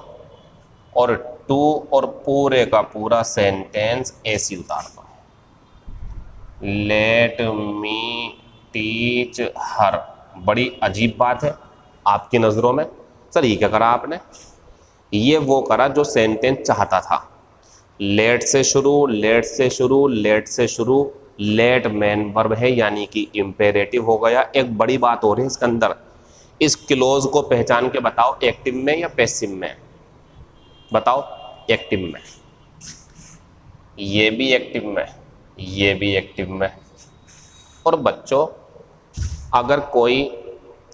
और टू और पूरे का पूरा सेंटेंस ऐसी उतार दो, लेट मी टीच हर। बड़ी अजीब बात है आपकी नज़रों में, सर ये क्या करा आपने, ये वो करा जो सेंटेंस चाहता था। लेट से शुरू, लेट से शुरू, लेट से शुरू, लेट मेन वर्ब है यानी कि इंपेरेटिव हो गया। एक बड़ी बात हो रही है इसके अंदर, इस क्लोज को पहचान के बताओ, एक्टिव में या पैसिव में, बताओ। एक्टिव में, ये भी एक्टिव में, ये भी एक्टिव में। और बच्चों अगर कोई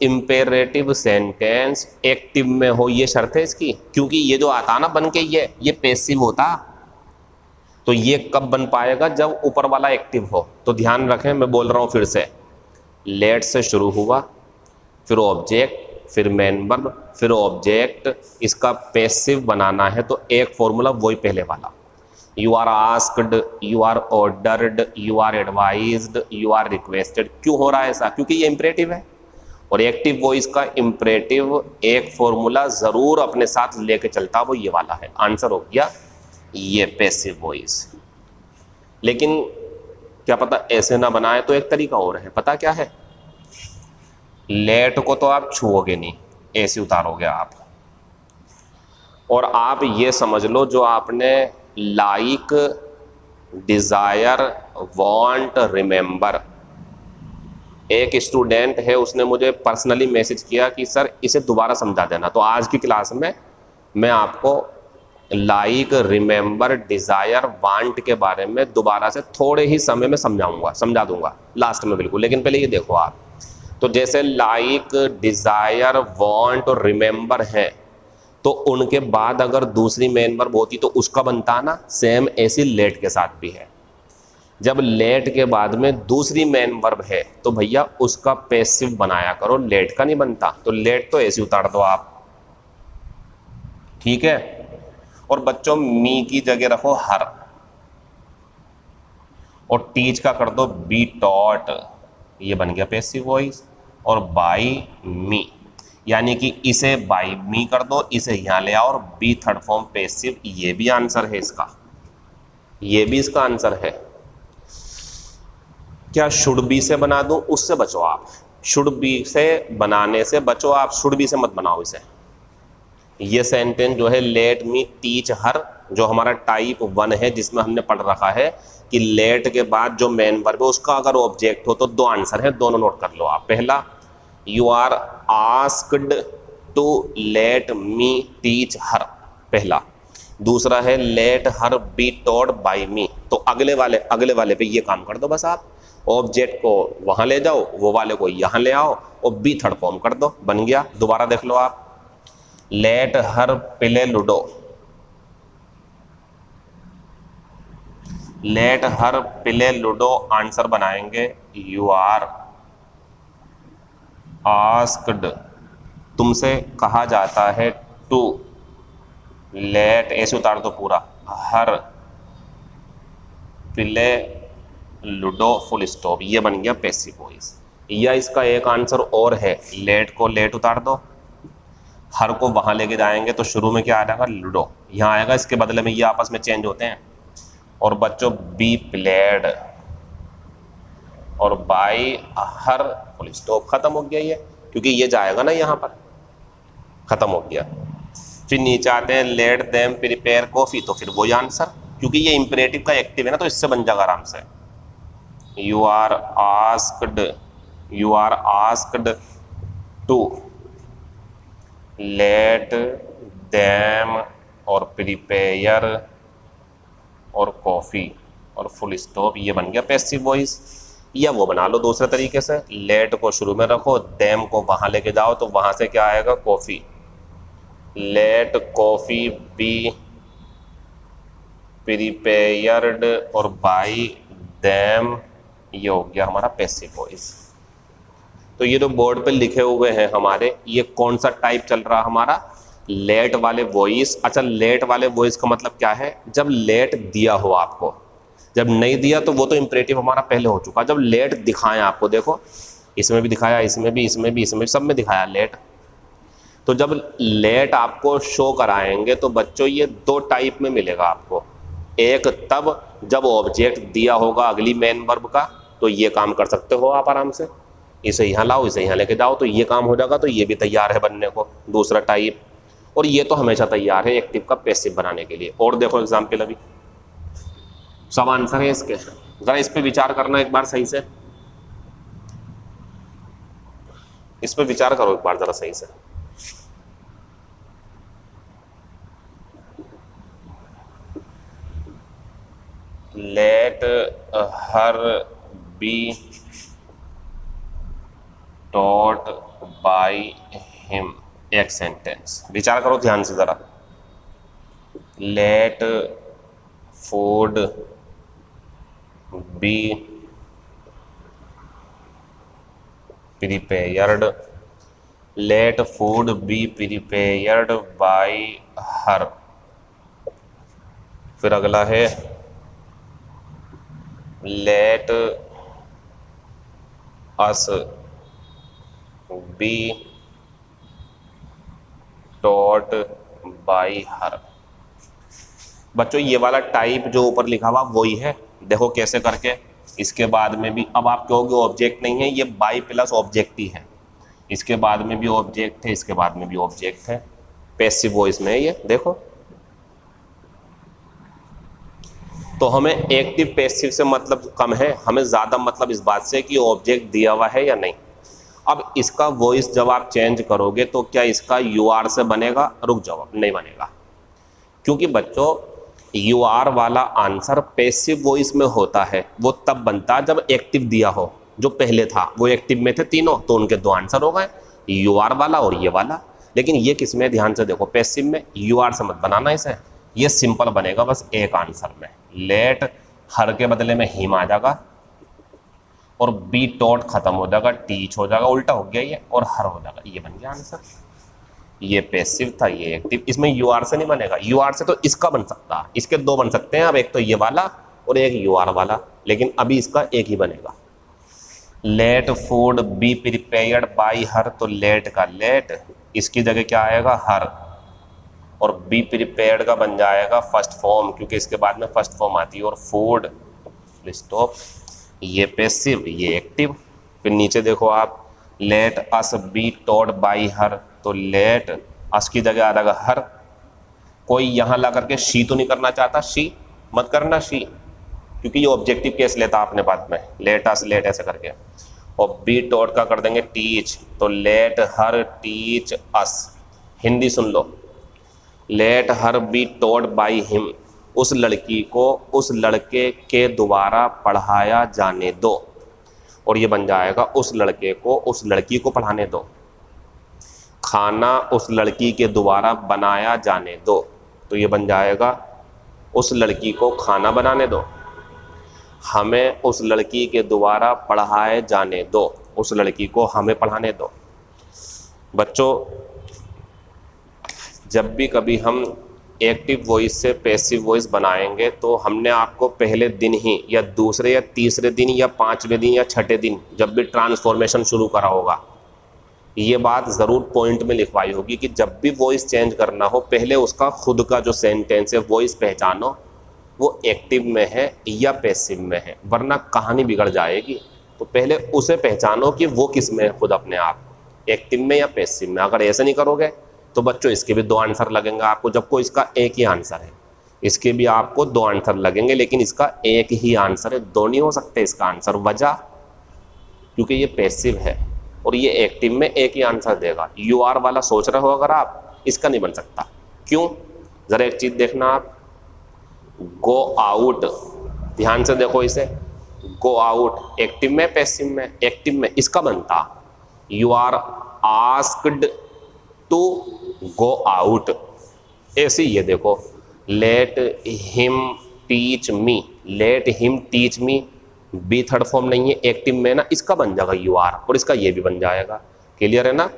इंपेरेटिव सेंटेंस एक्टिव में हो, ये शर्त है इसकी, क्योंकि ये जो आता ना बन के ये पैसिव होता। तो ये कब बन पाएगा, जब ऊपर वाला एक्टिव हो। तो ध्यान रखें, मैं बोल रहा हूं फिर से, लेट से शुरू हुआ, फिर ऑब्जेक्ट, फिर मेन वर्ब, फिर ऑब्जेक्ट। इसका पैसिव बनाना है तो एक फॉर्मूला वही पहले वाला, you are asked, you are ordered, you are advised, you are requested. क्यों हो रहा है ऐसा, क्योंकि ये इंपरेटिव है। और एक्टिव वॉइस का इंपरेटिव एक फॉर्मूला जरूर अपने साथ लेके चलता, वो ये वाला है। आंसर हो गया ये पैसिव वॉइस। लेकिन क्या पता ऐसे ना बनाए तो एक तरीका और है, पता क्या है, लेट को तो आप छुओगे नहीं, ऐसे उतारोगे आप। और आप ये समझ लो, जो आपने लाइक, डिजायर, वांट, रिमेंबर, एक स्टूडेंट है उसने मुझे पर्सनली मैसेज किया कि सर इसे दोबारा समझा देना। तो आज की क्लास में मैं आपको लाइक, रिमेंबर, डिजायर, वांट के बारे में दोबारा से थोड़े ही समय में समझा दूंगा लास्ट में बिल्कुल। लेकिन पहले ये देखो आप, तो जैसे लाइक, डिजायर, वांट और रिमेंबर है, तो उनके बाद अगर दूसरी मेन वर्ब होती तो उसका बनता ना, सेम ऐसी लेट के साथ भी है। जब लेट के बाद में दूसरी मेन वर्ब है तो भैया उसका पैसिव बनाया करो, लेट का नहीं बनता। तो लेट तो ऐसे उतार दो आप, ठीक है। और बच्चों मी की जगह रखो हर, और टीच का कर दो बी टॉट, ये बन गया पैसिव वॉइस। और बाय मी, यानी कि इसे बाई मी कर दो, इसे यहाँ ले आओ और बी थर्ड फॉर्म पैसिव, ये भी आंसर है इसका, ये भी इसका आंसर है। क्या शुड बी से बना दूं? उससे बचो आप, शुड बी से बनाने से बचो आप, शुड बी से मत बनाओ इसे। ये सेंटेंस जो है लेट मी टीच हर, जो हमारा टाइप 1 है, जिसमें हमने पढ़ रखा है कि लेट के बाद जो मेन वर्ब है उसका अगर ऑब्जेक्ट हो तो दो आंसर है, दोनों नोट कर लो आप। पहला, you are asked to let me teach her, पहला। दूसरा है let her be taught by me. तो अगले वाले पे ये काम कर दो बस आप, ऑब्जेक्ट को वहां ले जाओ, वो वाले को यहां ले आओ और बी थर्ड फॉर्म कर दो, बन गया। दोबारा देख लो आप, late her play ludo, late her play ludo answer बनाएंगे यू आर आस्क्ड, तुमसे कहा जाता है टू लेट, ऐसे उतार दो पूरा, हर प्ले लूडो फुल स्टॉप, ये बन गया पैसिव वॉइस। या इसका एक आंसर और है, लेट को लेट उतार दो, हर को वहां लेके जाएंगे तो शुरू में क्या आ जाएगा? लूडो, यहाँ आएगा, इसके बदले में ये आपस में चेंज होते हैं। और बच्चों बी प्लेड और बाई हर फुल स्टॉप, खत्म हो गया ये, क्योंकि ये जाएगा ना यहाँ पर, खत्म हो गया। फिर नीचे आते हैं लेट देम प्रिपेयर कॉफी, तो फिर वही आंसर, क्योंकि ये इंपेरेटिव का एक्टिव है ना, तो इससे बन जाएगा आराम से। You are asked to let them और प्रिपेयर और कॉफी और फुल स्टॉप, ये बन गया पैसिव वॉइस। या वो बना लो दूसरे तरीके से, लेट को शुरू में रखो, देम को वहां लेके जाओ, तो वहां से क्या आएगा? Coffee, let coffee be prepared और बाई देम, ये हो गया हमारा पैसिव वॉइस। तो ये जो बोर्ड पे लिखे हुए हैं हमारे, ये कौन सा टाइप चल रहा हमारा? लेट वाले वॉइस। अच्छा, लेट वाले वॉइस का मतलब क्या है? जब लेट दिया हो आपको, जब नहीं दिया तो वो तो इंपरेटिव हमारा पहले हो चुका। जब लेट दिखाएं आपको, देखो इसमें भी दिखाया, इसमें भी, इसमें भी, इसमें भी, सब में दिखाया लेट। तो जब लेट आपको शो कराएंगे तो बच्चों ये दो टाइप में मिलेगा आपको। एक तब जब ऑब्जेक्ट दिया होगा अगली मेन वर्ब का, तो ये काम कर सकते हो आप आराम से, इसे यहाँ लाओ, इसे यहाँ लेके जाओ, तो ये काम हो जाएगा, तो ये भी तैयार है बनने को, दूसरा टाइप। और ये तो हमेशा तैयार है एक्टिव का पैसिव बनाने के लिए। और देखो एग्जाम्पल, अभी सब आंसर है इसके, जरा इस पे विचार करना एक बार सही से, इस पे विचार करो एक बार जरा सही से। Let her be taught by him, एक सेंटेंस, विचार करो ध्यान से जरा। Let food be prepared, let food be prepared by her. फिर अगला है let us be taught by her. बच्चों ये वाला टाइप जो ऊपर लिखा हुआ वही है, देखो कैसे करके। इसके बाद में भी, अब आप कहोगे ऑब्जेक्ट नहीं है, ये बाई प्लस ऑब्जेक्ट ही है, इसके बाद में भी ऑब्जेक्ट है, इसके बाद में भी ऑब्जेक्ट है, पैसिव वॉइस में है ये, देखो। तो हमें एक्टिव पैसिव से मतलब कम है, हमें ज़्यादा मतलब इस बात से कि ऑब्जेक्ट दिया हुआ है या नहीं। अब इसका वॉइस जब आप चेंज करोगे तो क्या इसका यू आर से बनेगा? रुक जाओ, नहीं बनेगा, क्योंकि बच्चों यू आर वाला आंसर पैसिव वॉइस में होता है, वो तब बनता जब एक्टिव दिया हो। जो पहले था वो एक्टिव में थे तीनों, तो उनके दो आंसर हो गए, यू आर वाला और ये वाला। लेकिन ये किस में? ध्यान से देखो, पैसिव में यू आर से मत बनाना इसे, ये सिंपल बनेगा बस एक आंसर में। लेट हर के बदले में हिम आ जाएगा और बी टॉट खत्म हो जाएगा, टीच हो जाएगा, उल्टा हो गया ये, और हर हो जाएगा, ये बन गया आंसर। ये पैसिव था, ये एक्टिव। इसमें यू आर से नहीं बनेगा, यू आर से तो इसका बन सकता, इसके दो बन सकते हैं, अब एक तो ये वाला और एक यू आर वाला, लेकिन अभी इसका एक ही बनेगा। Let food be prepared by her, तो लेट का लेट इसकी जगह क्या आएगा, हर, और बी प्रिपेयर्ड का बन जाएगा फर्स्ट फॉर्म, क्योंकि इसके बाद में फर्स्ट फॉर्म आती है, और फूड, स्टॉप, ये पैसिव ये एक्टिव। फिर नीचे देखो आप, late us be taught by her, तो लेट अस की जगह आ जाएगा हर। कोई यहाँ ला करके शी तो नहीं करना चाहता, शी मत करना शी, क्योंकि ये ऑब्जेक्टिव केस लेता अपने बाद में, लेट अस लेट ऐसे करके। और बी टॉट का कर देंगे टीच, तो let her teach us. Hindi soon low, late her be taught by him, उस लड़की को उस लड़के के द्वारा पढ़ाया जाने दो, और ये बन जाएगा उस लड़के को उस लड़की को पढ़ाने दो। खाना उस लड़की के द्वारा बनाया जाने दो, तो ये बन जाएगा उस लड़की को खाना बनाने दो। हमें उस लड़की के द्वारा पढ़ाए जाने दो, उस लड़की को हमें पढ़ाने दो। बच्चों, जब भी कभी हम एक्टिव वॉइस से पैसिव वॉइस बनाएंगे तो हमने आपको पहले दिन ही या दूसरे या तीसरे दिन या पांचवें दिन या छठे दिन जब भी ट्रांसफॉर्मेशन शुरू करा होगा, ये बात ज़रूर पॉइंट में लिखवाई होगी कि जब भी वॉइस चेंज करना हो पहले उसका खुद का जो सेंटेंस है वॉइस पहचानो, वो एक्टिव में है या पैसिव में है, वरना कहानी बिगड़ जाएगी। तो पहले उसे पहचानो कि वो किस में है, खुद अपने आप एक्टिव में या पैसिव में। अगर ऐसे नहीं करोगे तो बच्चों इसके भी दो आंसर लगेंगे आपको, जबकि इसका एक ही आंसर है। इसके भी आपको दो आंसर लगेंगे, लेकिन इसका एक ही आंसर है, दो नहीं हो सकते इसका आंसर। वजह, क्योंकि ये पैसिव है और ये एक्टिव में एक ही आंसर देगा। यू आर वाला सोच रहे हो अगर आप, इसका नहीं बन सकता। क्यों, जरा एक चीज देखना आप, गो आउट, ध्यान से देखो इसे, गो आउट एक्टिव में पैसिव में, एक्टिव में इसका बनता you are asked to go out. ऐसे ये देखो, let him teach me, let him teach me, be third form नहीं है, एक्टिव में ना, इसका बन जाएगा यू आर, और इसका ये भी बन जाएगा। क्लियर है ना।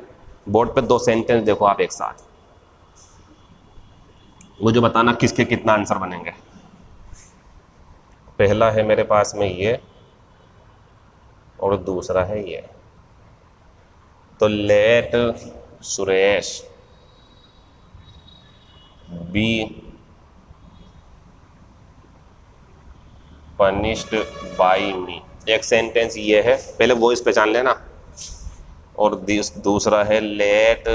बोर्ड पे दो सेंटेंस देखो आप एक साथ, मुझे बताना किसके कितना आंसर बनेंगे। पहला है मेरे पास में ये, और दूसरा है ये। तो let Suresh be punished by me, एक सेंटेंस ये है, पहले वो इस पहचान लेना। और दूसरा है लेट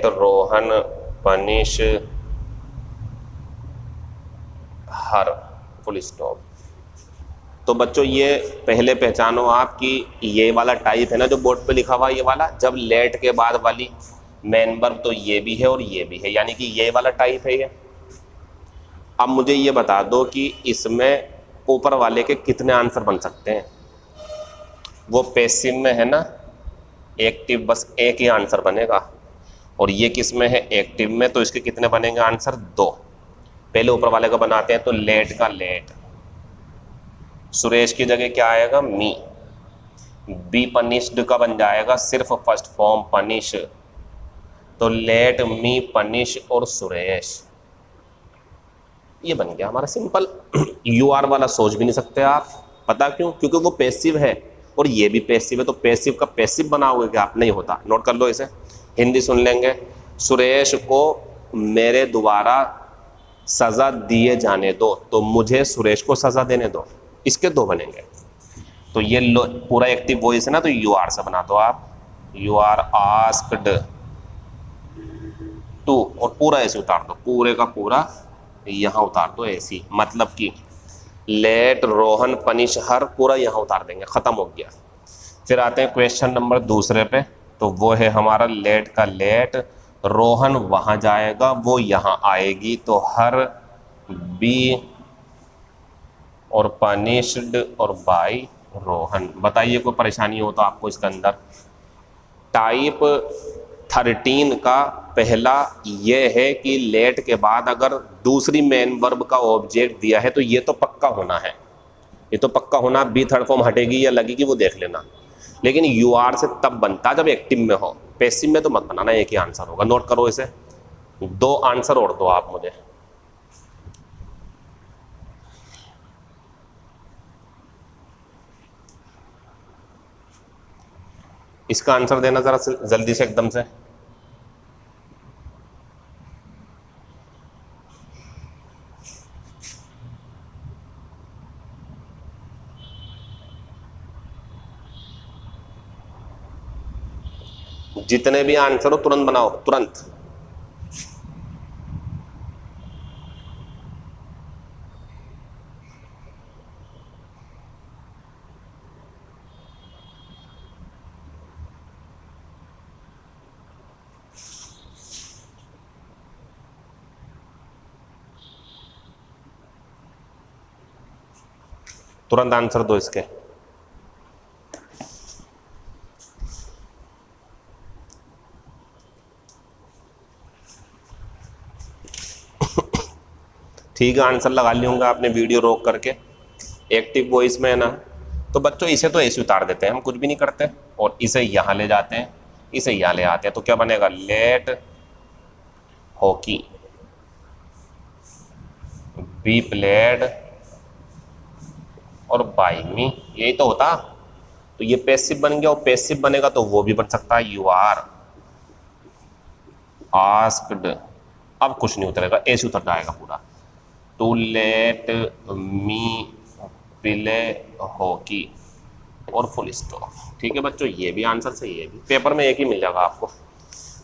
रोहन पनिश हर, फुल स्टॉप। तो बच्चों ये पहले पहचानो आप कि ये वाला टाइप है ना जो बोर्ड पे लिखा हुआ, ये वाला जब लेट के बाद वाली मेन वर्ब, तो ये भी है और ये भी है, यानी कि ये वाला टाइप है ये। अब मुझे ये बता दो कि इसमें ऊपर वाले के कितने आंसर बन सकते हैं। वो पैसिव में है ना, एक्टिव बस एक ही आंसर बनेगा, और ये किस में है, एक्टिव में, तो इसके कितने बनेंगे आंसर, दो। पहले ऊपर वाले का बनाते हैं, तो लेट का लेट, सुरेश की जगह क्या आएगा, मी। बी पनिश्ड का बन जाएगा सिर्फ फर्स्ट फॉर्म पनिश, तो लेट मी पनिश और सुरेश, ये बन गया हमारा सिंपल। यू आर वाला सोच भी नहीं सकते आप, पता क्यों, क्योंकि वो पैसिव है और ये भी पैसिव है, तो पैसिव का पैसिव बनाओगे क्या आप, नहीं होता। नोट कर लो इसे, हिंदी सुन लेंगे। सुरेश को मेरे द्वारा सजा दिए जाने दो, तो मुझे सुरेश को सजा देने दो, इसके दो बनेंगे। तो ये पूरा एक्टिव वॉइस है ना, तो यू आर से बना दो आप, यू आर आस्क्ड टू, और पूरा ऐसे उतार दो, पूरे का पूरा यहाँ उतार दो ऐसी, मतलब कि लेट रोहन पनिश हर, पूरा यहाँ उतार देंगे, खत्म हो गया। फिर आते हैं क्वेश्चन नंबर दूसरे पे, तो वो है हमारा लेट का लेट, रोहन वहां जाएगा, वो यहाँ आएगी, तो हर बी और पनिश्ड और बाई रोहन। बताइए कोई परेशानी हो तो आपको इसके अंदर। टाइप 13 का पहला ये है कि लेट के बाद अगर दूसरी मेन वर्ब का ऑब्जेक्ट दिया है तो ये तो पक्का होना है, ये तो पक्का होना। बी थर्ड फॉर्म हटेगी या लगेगी वो देख लेना, लेकिन यू आर से तब बनता जब एक्टिव में हो, पैसिव में तो मत बनाना, एक ही आंसर होगा। नोट करो इसे, दो आंसर और दो आप मुझे। इसका आंसर देना जरा जल्दी से एकदम से। जितने भी आंसर हो तुरंत बनाओ, तुरंत। तुरंत आंसर दो इसके। ठीक है, आंसर लगा लूंगा आपने वीडियो रोक करके। एक्टिव वॉइस में है ना, तो बच्चों इसे तो ऐसे उतार देते हैं, हम कुछ भी नहीं करते, और इसे यहाँ ले जाते हैं, इसे यहाँ ले आते हैं, तो क्या बनेगा? लेट हॉकी बी प्लेड और बाय मी, यही तो होता। तो ये पैसिव बन गया, और पैसिव बनेगा तो वो भी बन सकता है यू आर आस्क्ड। अब कुछ नहीं उतरेगा, ऐसे उतर जाएगा पूरा। To let me play hockey और फुल स्टॉप। ठीक है बच्चों, ये भी आंसर सही है, भी पेपर में एक ही मिल जाएगा आपको।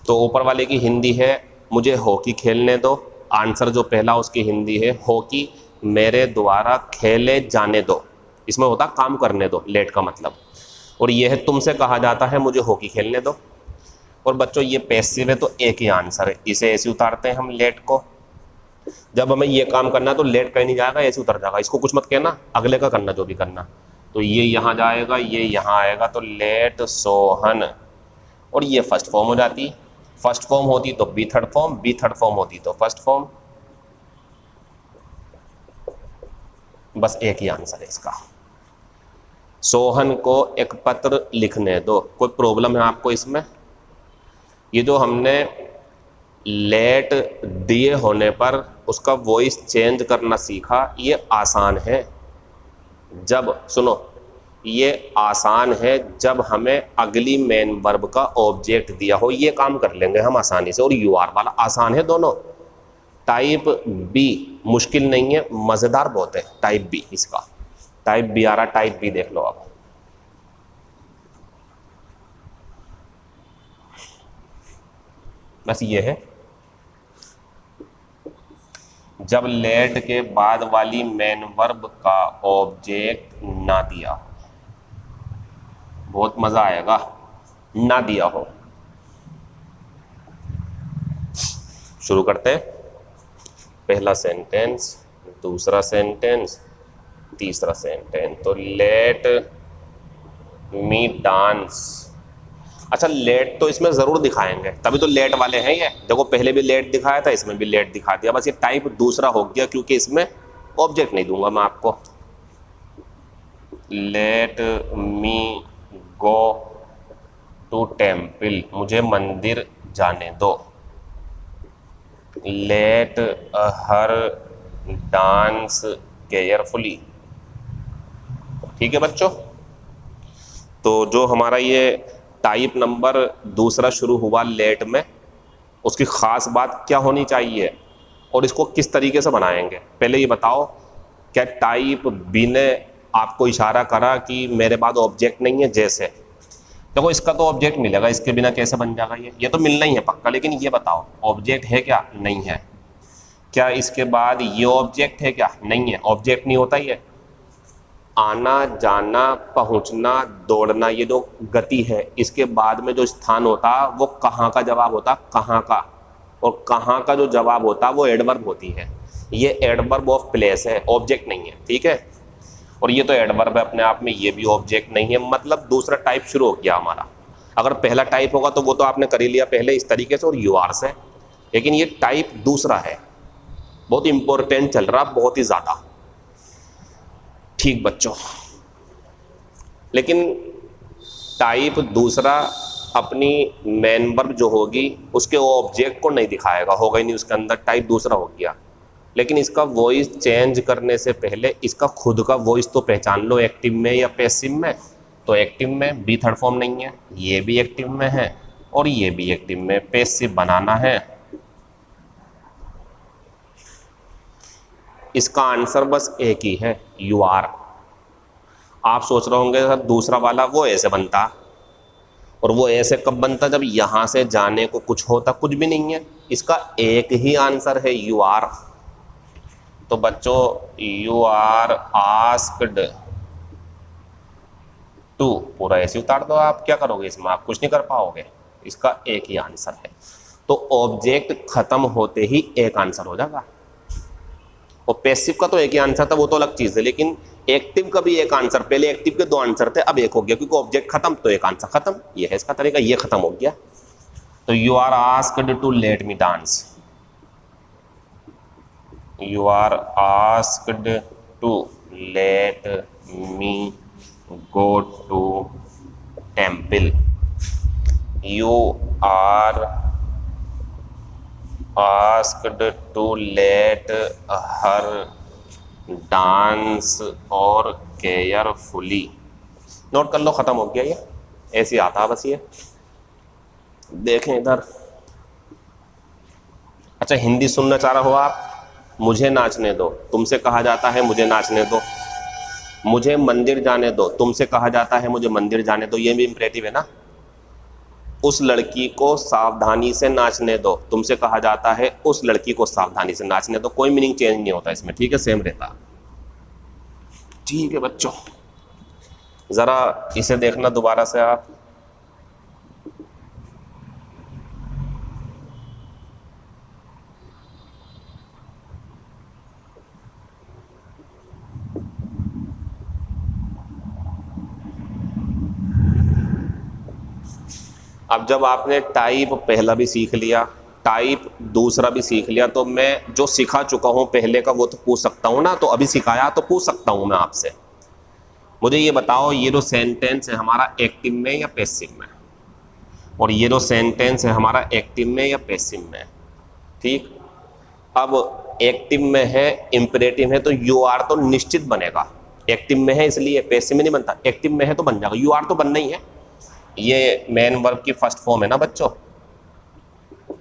तो ऊपर वाले की हिंदी है मुझे हॉकी खेलने दो, आंसर जो पहला उसकी हिंदी है हॉकी मेरे द्वारा खेले जाने दो। इसमें होता काम करने दो, लेट का मतलब। और ये है तुमसे कहा जाता है मुझे हॉकी खेलने दो। और बच्चों ये पैसिव है, तो एक ही आंसर है, इसे ऐसे उतारते हैं हम लेट को। जब हमें ये काम करना है तो लेट कहीं नहीं जाएगा, ऐसे उतर जाएगा, इसको कुछ मत कहना, अगले का करना जो भी करना। तो ये यहाँ जाएगा, ये यहाँ आएगा, तो लेट सोहन, और ये फर्स्ट फॉर्म हो जाती। फर्स्ट फॉर्म होती तो be third form, be third form होती तो फर्स्ट फॉर्म। बस एक ही आंसर है इसका। सोहन को एक पत्र लिखने दो। कोई प्रॉब्लम है आपको इसमें? ये जो हमने लेट दिए होने पर उसका वॉइस चेंज करना सीखा, ये आसान है। जब सुनो, ये आसान है जब हमें अगली मेन वर्ब का ऑब्जेक्ट दिया हो, ये काम कर लेंगे हम आसानी से। और यू आर वाला आसान है दोनों। टाइप बी मुश्किल नहीं है, मज़ेदार बहुत है टाइप बी। इसका टाइप बी आ रहा, टाइप बी देख लो आप। बस ये है, जब लेट के बाद वाली मेन वर्ब का ऑब्जेक्ट ना दिया हो। बहुत मजा आएगा, ना दिया हो। शुरू करते हैं। पहला सेंटेंस, दूसरा सेंटेंस, तीसरा सेंटेंस। तो लेट मी डांस। अच्छा, लेट तो इसमें जरूर दिखाएंगे, तभी तो लेट वाले हैं ये। देखो पहले भी लेट दिखाया था, इसमें भी लेट दिखा दिया। बस ये टाइप दूसरा हो गया क्योंकि इसमें ऑब्जेक्ट नहीं दूंगा मैं आपको। Let me go to temple, मुझे मंदिर जाने दो। Let her dance carefully. ठीक है बच्चों, तो जो हमारा ये टाइप नंबर दूसरा शुरू हुआ लेट में, उसकी ख़ास बात क्या होनी चाहिए और इसको किस तरीके से बनाएंगे, पहले ये बताओ। क्या टाइप बी ने आपको इशारा करा कि मेरे बाद ऑब्जेक्ट नहीं है? जैसे देखो इसका तो ऑब्जेक्ट मिलेगा, इसके बिना कैसे बन जाएगा ये तो मिलना ही है पक्का। लेकिन ये बताओ ऑब्जेक्ट है क्या? नहीं है। क्या इसके बाद ये ऑब्जेक्ट है क्या? नहीं है, ऑब्जेक्ट नहीं होता ये। आना जाना पहुंचना दौड़ना, ये जो गति है, इसके बाद में जो स्थान होता वो कहाँ का जवाब होता? कहाँ का। और कहाँ का जो जवाब होता वो एडवर्ब होती है। ये एडवर्ब ऑफ प्लेस है, ऑब्जेक्ट नहीं है। ठीक है, और ये तो एडवर्ब है अपने आप में, ये भी ऑब्जेक्ट नहीं है। मतलब दूसरा टाइप शुरू हो गया हमारा। अगर पहला टाइप होगा तो वो तो आपने कर ही लिया पहले इस तरीके से, और यू आर से। लेकिन ये टाइप दूसरा है, बहुत इंपॉर्टेंट चल रहा, बहुत ही ज़्यादा। ठीक बच्चों, लेकिन टाइप दूसरा अपनी मेन वर्ब जो होगी उसके ऑब्जेक्ट को नहीं दिखाएगा, होगा ही नहीं उसके अंदर, टाइप दूसरा हो गया। लेकिन इसका वॉइस चेंज करने से पहले इसका खुद का वॉइस तो पहचान लो, एक्टिव में या पैसिव में। तो एक्टिव में बी थर्ड फॉर्म नहीं है, ये भी एक्टिव में है और ये भी एक्टिव में, पैसिव बनाना है। इसका आंसर बस एक ही है, यू आर। आप सोच रहे होंगे सर दूसरा वाला वो ऐसे बनता, और वो ऐसे कब बनता, जब यहां से जाने को कुछ होता, कुछ भी नहीं है। इसका एक ही आंसर है, यू आर। तो बच्चों यू आर आस्क्ड टू, पूरा ऐसे उतार दो। आप क्या करोगे इसमें, आप कुछ नहीं कर पाओगे, इसका एक ही आंसर है। तो ऑब्जेक्ट खत्म होते ही एक आंसर हो जाएगा। और पैसिव का तो एक ही आंसर था, वो तो अलग चीज है, लेकिन एक्टिव का भी एक आंसर, पहले एक्टिव के दो आंसर थे, अब एक हो गया, क्योंकि ऑब्जेक्ट खत्म तो एक आंसर खत्म। ये है इसका तरीका, ये खत्म हो गया। तो you are asked to let me dance, you are asked to let me go to temple, you are asked to let her dance और carefully। नोट कर लो, खत्म हो गया ये, ऐसे आता है बस ये। देखें इधर, अच्छा हिंदी सुनना चाह रहे हो आप, मुझे नाचने दो, तुमसे कहा जाता है मुझे नाचने दो। मुझे मंदिर जाने दो, तुमसे कहा जाता है मुझे मंदिर जाने दो, ये भी इंपरेटिव है ना। उस लड़की को सावधानी से नाचने दो, तुमसे कहा जाता है उस लड़की को सावधानी से नाचने दो। कोई मीनिंग चेंज नहीं होता इसमें, ठीक है, सेम रहता। ठीक है बच्चों, जरा इसे देखना दोबारा से आप। अब जब आपने टाइप पहला भी सीख लिया, टाइप दूसरा भी सीख लिया, तो मैं जो सिखा चुका हूं पहले का वो तो पूछ सकता हूं ना। तो अभी सिखाया तो पूछ सकता हूं मैं आपसे, मुझे ये बताओ ये जो सेंटेंस है हमारा एक्टिव में या पैसिव में, और ये जो सेंटेंस है हमारा एक्टिव में या पैसिव में। ठीक, अब एक्टिव में है, इंपरेटिव है, तो यू आर तो निश्चित बनेगा। एक्टिव में है इसलिए, पैसिव में नहीं बनता। एक्टिव में है तो बन जाएगा, यू आर तो बनना ही है। ये मेन वर्ब की फर्स्ट फॉर्म है ना बच्चों,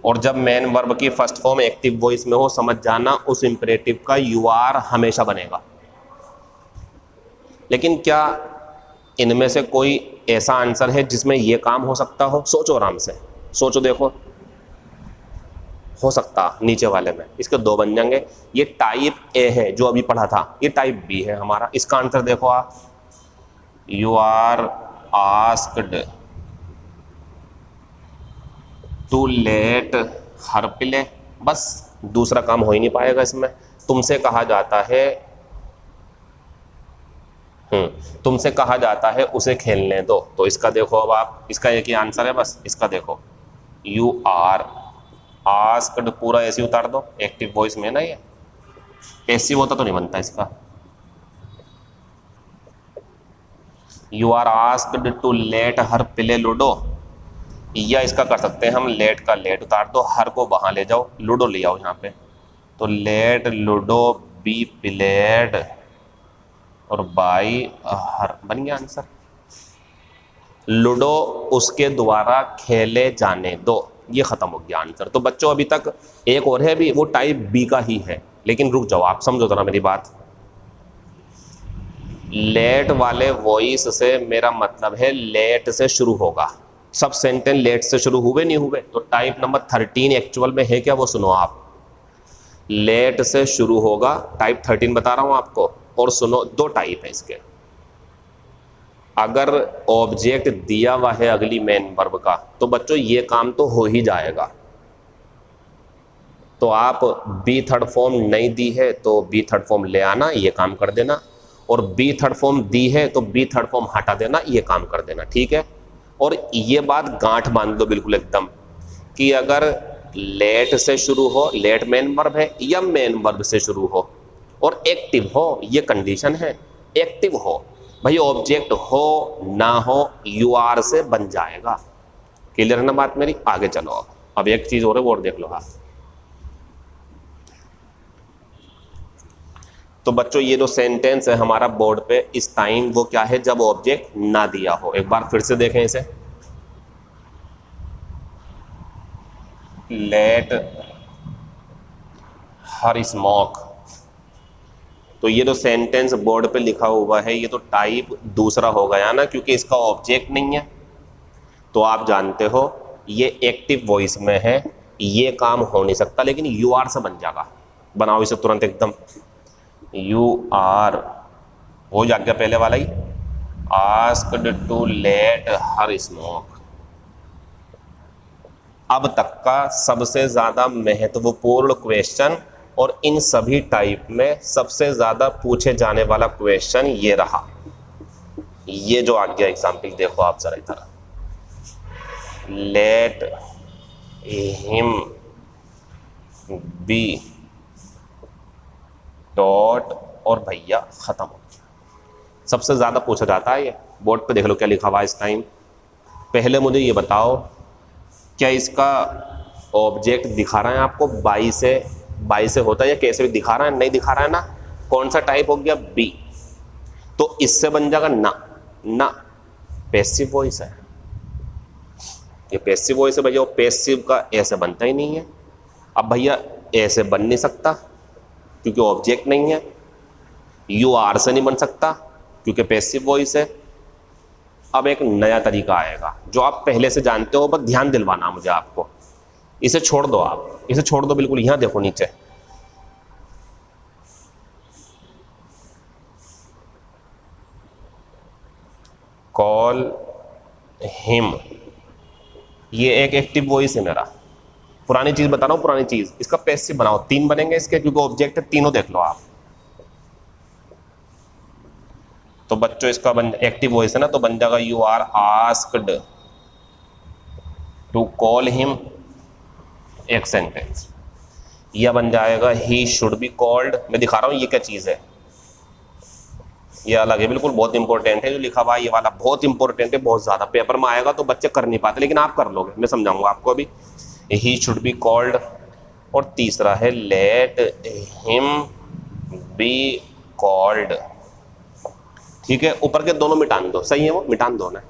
और जब मेन वर्ब की फर्स्ट फॉर्म एक्टिव वॉइस में हो, समझ जाना उस इंपरेटिव का यू आर हमेशा बनेगा। लेकिन क्या इनमें से कोई ऐसा आंसर है जिसमें ये काम हो सकता हो? सोचो आराम से, सोचो देखो, हो सकता नीचे वाले में इसके दो बन जाएंगे। ये टाइप ए है जो अभी पढ़ा था, ये टाइप बी है हमारा। इसका आंसर देखो आप, you are asked to let her play, बस दूसरा काम हो ही नहीं पाएगा इसमें। तुमसे कहा जाता है, तुमसे कहा जाता है उसे खेलने दो, तो इसका देखो अब आप, इसका एक ही आंसर है बस, इसका देखो यू आर आस्क्ड, पूरा ऐसे उतार दो, एक्टिव वॉइस में ना, ये पैसिव होता तो नहीं बनता इसका। You are asked to let her play ludo, या इसका कर सकते हैं हम, लेट का लेट उतार दो, हर को वहां ले जाओ, लूडो ले आओ यहाँ पे, तो लेट लूडो बी प्लेड और बाई हर, बन गया आंसर। लूडो उसके द्वारा खेले जाने दो, ये खत्म हो गया आंसर। तो बच्चों अभी तक एक और है भी, वो टाइप बी का ही है, लेकिन रुक जाओ, आप समझो जरा मेरी बात। लेट वाले वॉइस से मेरा मतलब है लेट से शुरू होगा, सब सेंटेंस लेट से शुरू हुए नहीं हुए। तो टाइप नंबर 13 एक्चुअल में है क्या, वो सुनो आप। लेट से शुरू होगा, टाइप 13 बता रहा हूं आपको, और सुनो दो टाइप है इसके। अगर ऑब्जेक्ट दिया हुआ है अगली मेन वर्ब का, तो बच्चों ये काम तो हो ही जाएगा। तो आप बी थर्ड फॉर्म नहीं दी है तो बी थर्ड फॉर्म ले आना, ये काम कर देना, और बी थर्ड फॉर्म दी है तो बी थर्ड फॉर्म हटा देना, ये काम कर देना, ठीक है। और ये बात गांठ बांध लो बिल्कुल एकदम, कि अगर लेट से शुरू हो, लेट मेन वर्ब है, या मेन वर्ब से शुरू हो और एक्टिव हो, ये कंडीशन है, एक्टिव हो भाई, ऑब्जेक्ट हो ना हो, यू आर से बन जाएगा। क्लियर है ना बात मेरी? आगे चलो, अब एक चीज और है वो और देख लो आप। तो बच्चों ये जो सेंटेंस है हमारा बोर्ड पे इस टाइम वो क्या है, जब ऑब्जेक्ट ना दिया हो। एक बार फिर से देखें इसे, लेट हर स्मोक। तो ये जो सेंटेंस बोर्ड पे लिखा हुआ है ये तो टाइप दूसरा हो गया ना, क्योंकि इसका ऑब्जेक्ट नहीं है। तो आप जानते हो ये एक्टिव वॉइस में है, ये काम हो नहीं सकता, लेकिन यू आर से बन जाएगा। बनाओ इसे तुरंत एकदम, यू आर हो जा गया पहले वाला ही, asked to let her smoke. अब तक का सबसे ज्यादा महत्वपूर्ण क्वेश्चन और इन सभी टाइप में सबसे ज्यादा पूछे जाने वाला क्वेश्चन ये रहा। ये जो आ गया एग्जाम्पल देखो आप जरा इधर, लेट हिम बी डॉट और भैया खत्म हो गया। सबसे ज्यादा पूछा जाता है ये। बोर्ड पे देख लो क्या लिखा हुआ है इस टाइम। पहले मुझे ये बताओ, क्या इसका ऑब्जेक्ट दिखा रहा है आपको, बाई से होता है या कैसे भी दिखा रहा है? नहीं दिखा रहा है ना। कौन सा टाइप हो गया? बी। तो इससे बन जाएगा ना पैसिव वॉइस है। ये पैसिव वॉइस है भैया, पैसिव का ऐसे बनता ही नहीं है। अब भैया ऐसे बन नहीं सकता क्योंकि ऑब्जेक्ट नहीं है। यू आर से नहीं बन सकता क्योंकि पैसिव वॉइस है। अब एक नया तरीका आएगा जो आप पहले से जानते हो, बस ध्यान दिलवाना मुझे आपको। इसे छोड़ दो, आप इसे छोड़ दो बिल्कुल। यहां देखो नीचे, कॉल हिम, ये एक एक्टिव वॉइस है मेरा। पुरानी चीज बता रहा हूं, पुरानी चीज। इसका पैसिव बनाओ, 3 बनेंगे इसके क्योंकि ऑब्जेक्ट है। तीनों देख लो आप। तो बच्चों इसका एक्टिव वॉइस है ना, तो बन जाएगा you are asked to call him, एक सेंटेंस। यह बन जाएगा ही शुड बी कॉल्ड। मैं दिखा रहा हूं ये क्या चीज है, ये अलग है बिल्कुल, बहुत इंपॉर्टेंट है जो लिखा हुआ है। ये वाला बहुत इंपॉर्टेंट है, बहुत ज्यादा। पेपर में आएगा तो बच्चे कर नहीं पाते, लेकिन आप कर लोगे, मैं समझाऊंगा आपको अभी। He should be called. और तीसरा है लेट हिम बी कॉल्ड। ठीक है, ऊपर के दोनों मिटान दो, सही है वो, मिटान दो ना।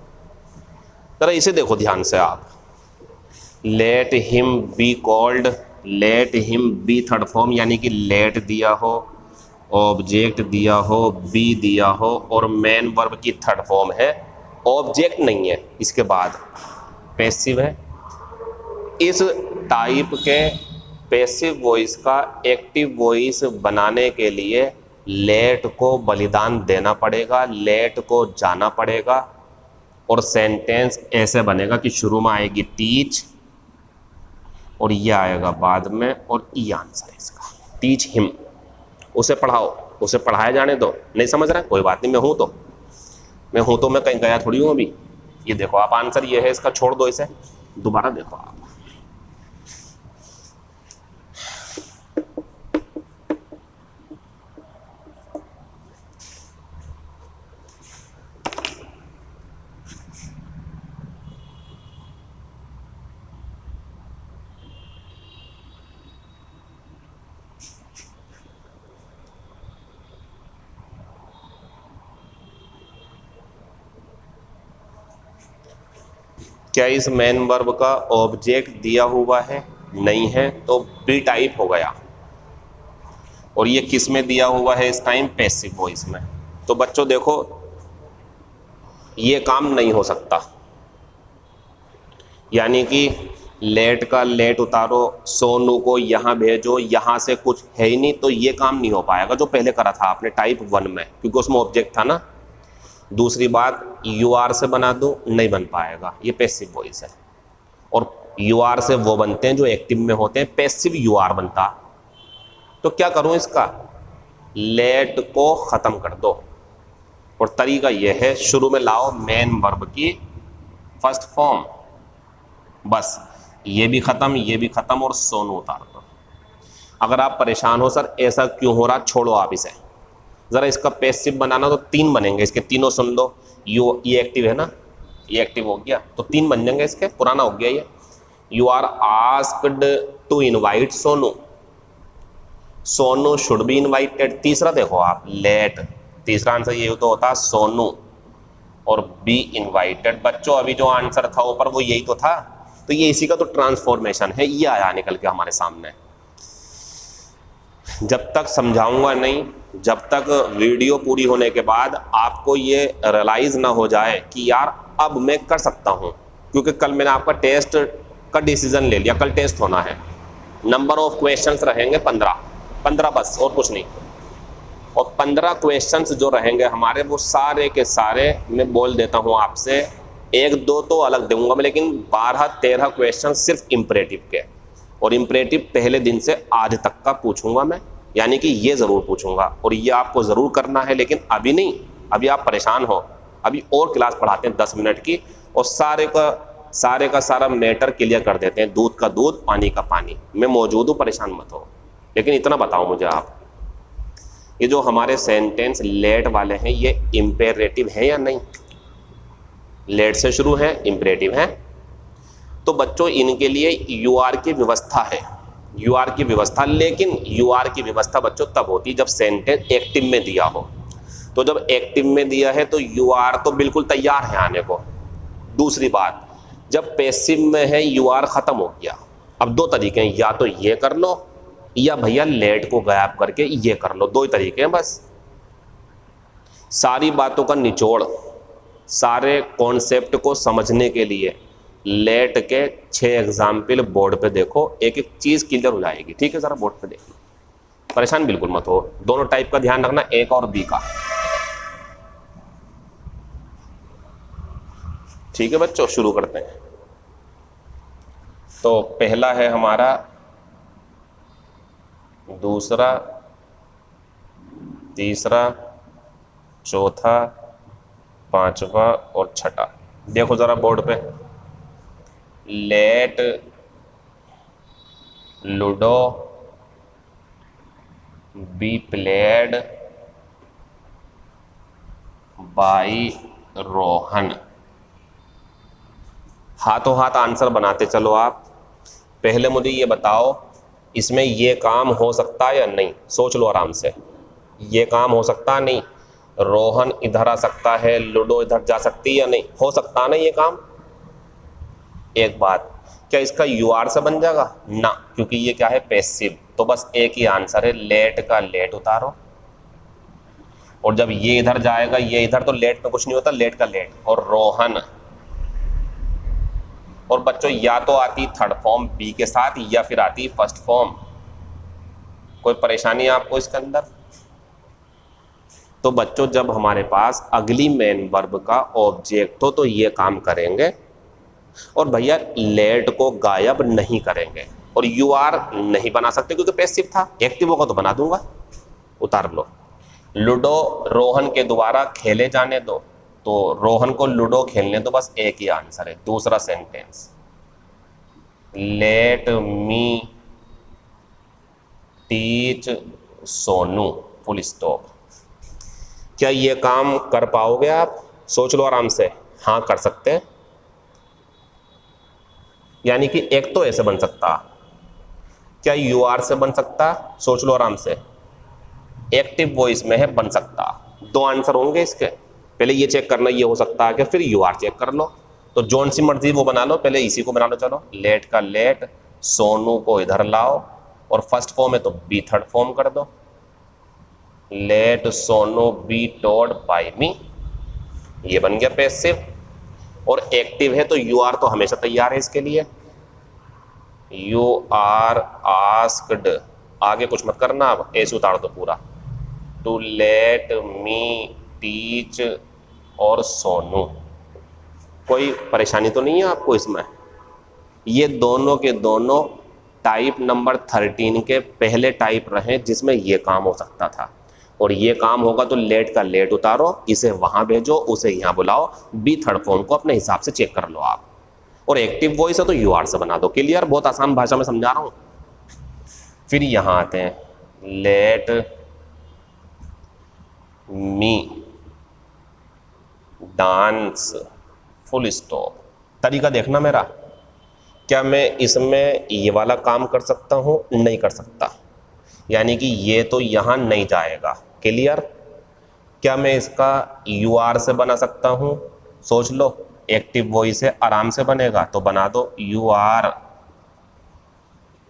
जरा इसे देखो ध्यान से आप, let him be called, let him B third form, यानी कि लेट दिया हो, ऑब्जेक्ट दिया हो, बी दिया हो और मेन वर्ब की थर्ड फॉर्म है, ऑब्जेक्ट नहीं है, इसके बाद पैसिव है। इस टाइप के पैसिव वॉइस का एक्टिव वॉइस बनाने के लिए लेट को बलिदान देना पड़ेगा, लेट को जाना पड़ेगा। और सेंटेंस ऐसे बनेगा कि शुरू में आएगी टीच और ये आएगा बाद में, और ई आंसर है इसका, टीच हिम। उसे पढ़ाओ, उसे पढ़ाया जाने दो। नहीं समझ रहा है, कोई बात नहीं, मैं हूं तो मैं कहीं गया थोड़ी हूं अभी। ये देखो आप, आंसर ये है इसका, छोड़ दो इसे, दोबारा देखो आप। क्या इस मेन वर्ब का ऑब्जेक्ट दिया हुआ है? नहीं है, तो बी टाइप हो गया। और ये किस में दिया हुआ है इस टाइम? पैसिव वॉइस में। तो बच्चों देखो ये काम नहीं हो सकता, यानी कि लेट का लेट उतारो, सोनू को यहाँ भेजो, यहाँ से कुछ है ही नहीं, तो ये काम नहीं हो पाएगा जो पहले करा था आपने टाइप 1 में, क्योंकि उसमें ऑब्जेक्ट था ना। दूसरी बात, यू आर से बना दो, नहीं बन पाएगा, ये पैसिव वॉइस है। और यू आर से वो बनते हैं जो एक्टिव में होते हैं, पैसिव यू आर बनता। तो क्या करूं इसका? लेट को खत्म कर दो। और तरीका यह है, शुरू में लाओ मेन वर्ब की फर्स्ट फॉर्म, बस ये भी खत्म, ये भी खत्म, और सोनू उतार दो। अगर आप परेशान हो सर ऐसा क्यों हो रहा, छोड़ो आप इसे। जरा इसका पैसिव बनाना तो 3 बनेंगे इसके, तीनों सुन लो। ये एक्टिव है ना, ये एक्टिव हो गया तो 3 बन जाएंगे इसके, पुराना हो गया ये। You are asked to invite Sonu, Sonu should be invited. तीसरा देखो आप, लेट, तीसरा आंसर ये तो होता सोनू और बी इनवाइटेड। बच्चों अभी जो आंसर था ऊपर वो यही तो था, तो ये इसी का तो ट्रांसफॉर्मेशन है, ये आया निकल के हमारे सामने। जब तक समझाऊंगा नहीं, जब तक वीडियो पूरी होने के बाद आपको ये रियलाइज ना हो जाए कि यार अब मैं कर सकता हूँ, क्योंकि कल मैंने आपका टेस्ट का डिसीजन ले लिया, कल टेस्ट होना है। नंबर ऑफ क्वेश्चंस रहेंगे 15 बस, और कुछ नहीं। और 15 क्वेश्चंस जो रहेंगे हमारे, वो सारे के सारे मैं बोल देता हूँ आपसे, 1-2 तो अलग दूंगा मैं, लेकिन 12-13 क्वेश्चन सिर्फ इम्परेटिव के। और इम्परेटिव पहले दिन से आज तक का पूछूंगा मैं, यानी कि ये ज़रूर पूछूंगा और ये आपको ज़रूर करना है। लेकिन अभी नहीं, अभी आप परेशान हो, अभी और क्लास पढ़ाते हैं 10 मिनट की, और सारे का सारा मैटर क्लियर कर देते हैं, दूध का दूध पानी का पानी। मैं मौजूद हूँ, परेशान मत हो। लेकिन इतना बताओ मुझे आप, ये जो हमारे सेंटेंस लेट वाले हैं, ये इम्पेरेटिव है या नहीं? लेट से शुरू है, इम्पेरेटिव है। तो बच्चों इनके लिए यू आर की व्यवस्था है, यू आर की व्यवस्था। लेकिन यू आर की व्यवस्था बच्चों तब होती है जब सेंटेंस एक्टिव में दिया हो। तो जब एक्टिव में दिया है तो यू आर तो बिल्कुल तैयार है आने को। दूसरी बात, जब पैसिव में है यू आर खत्म हो गया। अब 2 तरीके हैं, या तो ये कर लो या भैया लेट को गायब करके ये कर लो, 2 ही तरीके हैं बस। सारी बातों का निचोड़, सारे कॉन्सेप्ट को समझने के लिए लेट के 6 एग्जाम्पल बोर्ड पे देखो, एक एक चीज़ क्लियर हो जाएगी। ठीक है, ज़रा बोर्ड पे देखो, परेशान बिल्कुल मत हो। दोनों टाइप का ध्यान रखना, ए का और बी का। ठीक है बच्चों, शुरू करते हैं। तो पहला है हमारा, दूसरा, तीसरा, चौथा, 5वां और 6ठा। देखो ज़रा बोर्ड पे, let ludo be played by Rohan. हाथों हाथ आंसर बनाते चलो आप। पहले मुझे ये बताओ, इसमें ये काम हो सकता है या नहीं? सोच लो आराम से, ये काम हो सकता नहीं? रोहन इधर आ सकता है, लूडो इधर जा सकती है या नहीं? हो सकता ना ये काम? एक बात, क्या इसका यू आर से बन जाएगा? ना, क्योंकि ये क्या है, पैसिव। तो बस एक ही आंसर है, लेट का लेट उतारो। और जब ये इधर जाएगा, ये इधर, तो लेट में कुछ नहीं होता, लेट का लेट। और रोहन, और बच्चों या तो आती थर्ड फॉर्म बी के साथ या फिर आती फर्स्ट फॉर्म। कोई परेशानी है आपको इसके अंदर? तो बच्चों जब हमारे पास अगली मेन वर्ब का ऑब्जेक्ट हो तो ये काम करेंगे। और भैया लेट को गायब नहीं करेंगे, और यू आर नहीं बना सकते क्योंकि पैसिव था। एक्टिव होगा तो बना दूंगा, उतार लो। लूडो रोहन के द्वारा खेले जाने दो, तो रोहन को लूडो खेलने दो, बस एक ही आंसर है। दूसरा sentence, late me teach Sonu, full stop. क्या ये काम कर पाओगे आप? सोच लो आराम से। हाँ कर सकते हैं, यानी कि एक तो ऐसे बन सकता। क्या यू आर से बन सकता? सोच लो आराम से। एक्टिव वॉइस में है, बन सकता। 2 आंसर होंगे इसके। पहले ये चेक करना ये हो सकता है कि, फिर यू आर चेक कर लो। तो जोन सी मर्जी वो बना लो, पहले इसी को बना लो। चलो, लेट का लेट, सोनू को इधर लाओ, और फर्स्ट फॉर्म है तो बी थर्ड फॉर्म कर दो। Let Sonu be told by me, ये बन गया पैसिव। और एक्टिव है तो यू आर तो हमेशा तैयार है इसके लिए। यू आर आस्क्ड, आगे कुछ मत करना, अब ऐसे उतार दो पूरा। टू लेट मी टीच और सोनू। कोई परेशानी तो नहीं है आपको इसमें? ये दोनों के दोनों टाइप नंबर 13 के पहले टाइप रहे जिसमें ये काम हो सकता था। और ये काम होगा तो लेट का लेट उतारो, इसे वहां भेजो, उसे यहाँ बुलाओ, बी थर्ड फॉर्म को अपने हिसाब से चेक कर लो आप। और एक्टिव वॉइस है तो यू आर से बना दो। क्लियर? बहुत आसान भाषा में समझा रहा हूँ। फिर यहाँ आते हैं, late me dance, full stop. तरीका देखना मेरा, क्या मैं इसमें ये वाला काम कर सकता हूँ? नहीं कर सकता। यानी कि ये तो यहाँ नहीं जाएगा। क्लियर? क्या मैं इसका यू आर से बना सकता हूँ? सोच लो, एक्टिव वॉइस से आराम से बनेगा, तो बना दो यू आर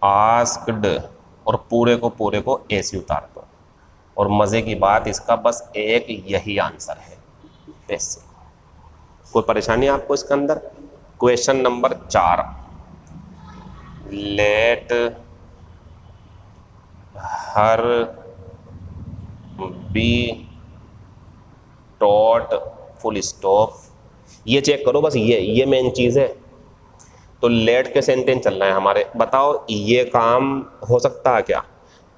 आस्क्ड और पूरे को ऐसे उतार दो। और मज़े की बात, इसका बस एक यही आंसर है, पैसिव। कोई परेशानी आपको इसके अंदर? Question number 4, late her be taught full stop. ये चेक करो बस, ये मेन चीज़ है। तो लेट के सेंटेंस चल रहे हैं हमारे। बताओ ये काम हो सकता है क्या?